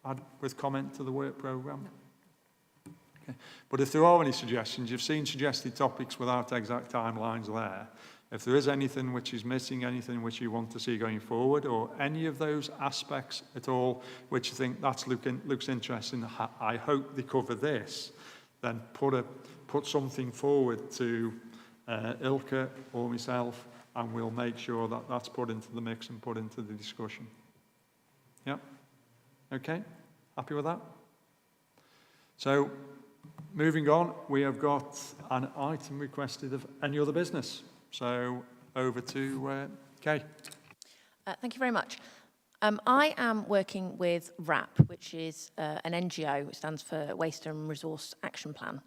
add with comment to the work programme? No. Okay. But if there are any suggestions, you've seen suggested topics without exact timelines there. If there is anything which is missing, anything which you want to see going forward, or any of those aspects at all which you think that's looks interesting, I hope they cover this, then put something forward to Ilka or myself, and we'll make sure that that's put into the mix and put into the discussion. Yeah? Okay? Happy with that? So, moving on, we have got an item requested of any other business. So, over to Kay. Thank you very much. I am working with WRAP, which is an NGO, which stands for Waste and Resource Action Plan,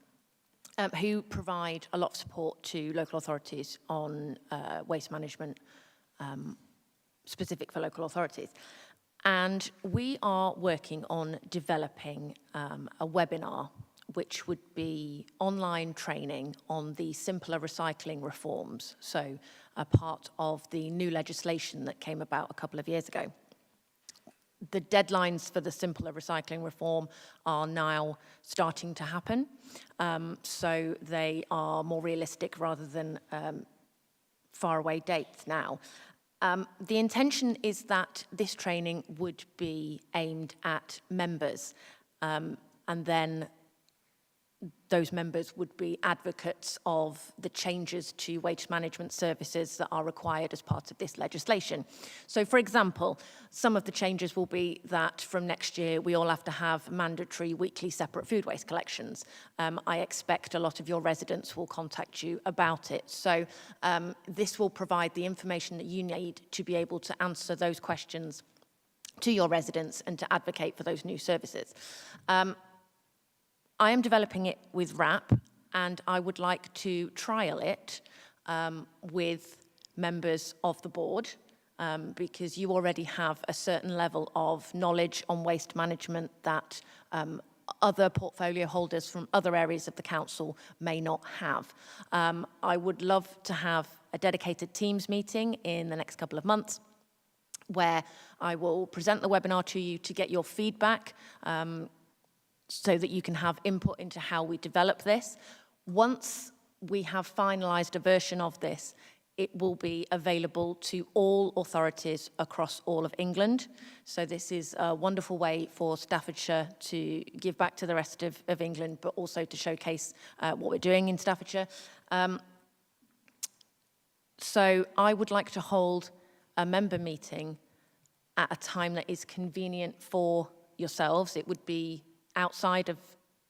who provide a lot of support to local authorities on waste management, specific for local authorities. And we are working on developing a webinar which would be online training on the simpler recycling reforms, so a part of the new legislation that came about a couple of years ago. the deadlines for the simpler recycling reform are now starting to happen. So they are more realistic rather than faraway dates now. The intention is that this training would be aimed at members, and then those members would be advocates of the changes to waste management services that are required as part of this legislation. So, for example, some of the changes will be that from next year we all have to have mandatory weekly separate food waste collections. I expect a lot of your residents will contact you about it. So this will provide the information that you need to be able to answer those questions to your residents and to advocate for those new services. I am developing it with RAP, and I would like to trial it with members of the board, because you already have a certain level of knowledge on waste management that other portfolio holders from other areas of the council may not have. I would love to have a dedicated Teams meeting in the next couple of months where I will present the webinar to you to get your feedback, so that you can have input into how we develop this. Once we have finalised a version of this, it will be available to all authorities across all of England. So this is a wonderful way for Staffordshire to give back to the rest of England, but also to showcase what we're doing in Staffordshire. So I would like to hold a member meeting at a time that is convenient for yourselves. It would be outside of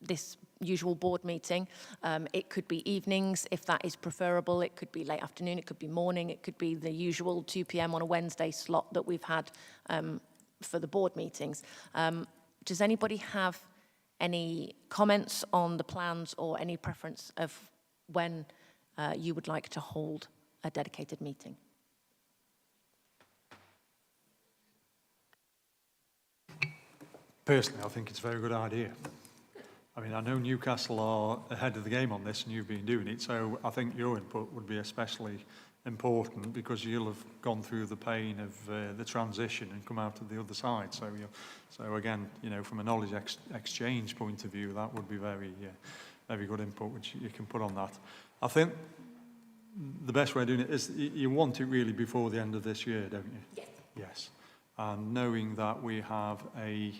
this usual board meeting. It could be evenings if that is preferable. It could be late afternoon, it could be morning, it could be the usual 2 p.m. on a Wednesday slot that we've had for the board meetings. Does anybody have any comments on the plans or any preference of when you would like to hold a dedicated meeting? Personally, I think it's a very good idea. I mean, I know Newcastle are ahead of the game on this and you've been doing it, so I think your input would be especially important because you'll have gone through the pain of the transition and come out of the other side. So, so again, you know, from a knowledge exchange point of view, that would be very, very good input which you can put on that. I think the best way of doing it is you want it really before the end of this year, don't you? Yes. Yes. And knowing that we have a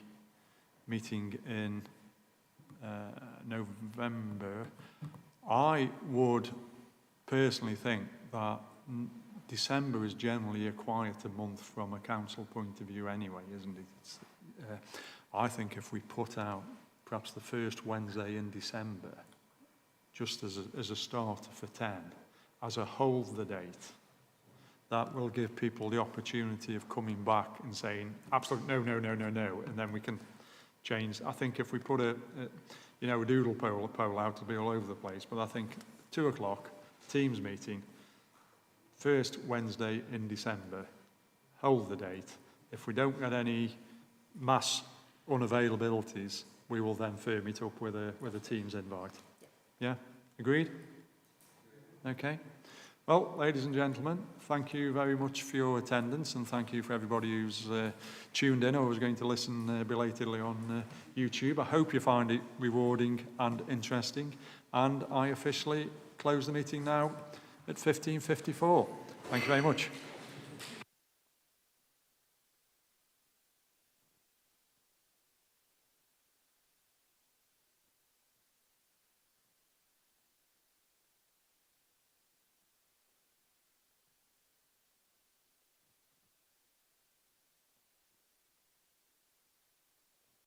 meeting in November, I would personally think that December is generally a quieter month from a council point of view anyway, isn't it? It's, I think if we put out perhaps the first Wednesday in December, just as a starter for 10, as a hold the date, that will give people the opportunity of coming back and saying, absolutely no, no, no, no, no, and then we can change. I think if we put a doodle poll out, it'll be all over the place, but I think 2 o'clock, Teams meeting, first Wednesday in December, hold the date. If we don't get any mass unavailabilities, we will then firm it up with a Teams invite. Yeah? Agreed? Okay. Well, ladies and gentlemen, thank you very much for your attendance and thank you for everybody who's tuned in or was going to listen belatedly on YouTube. I hope you find it rewarding and interesting. And I officially close the meeting now at 15:54. Thank you very much.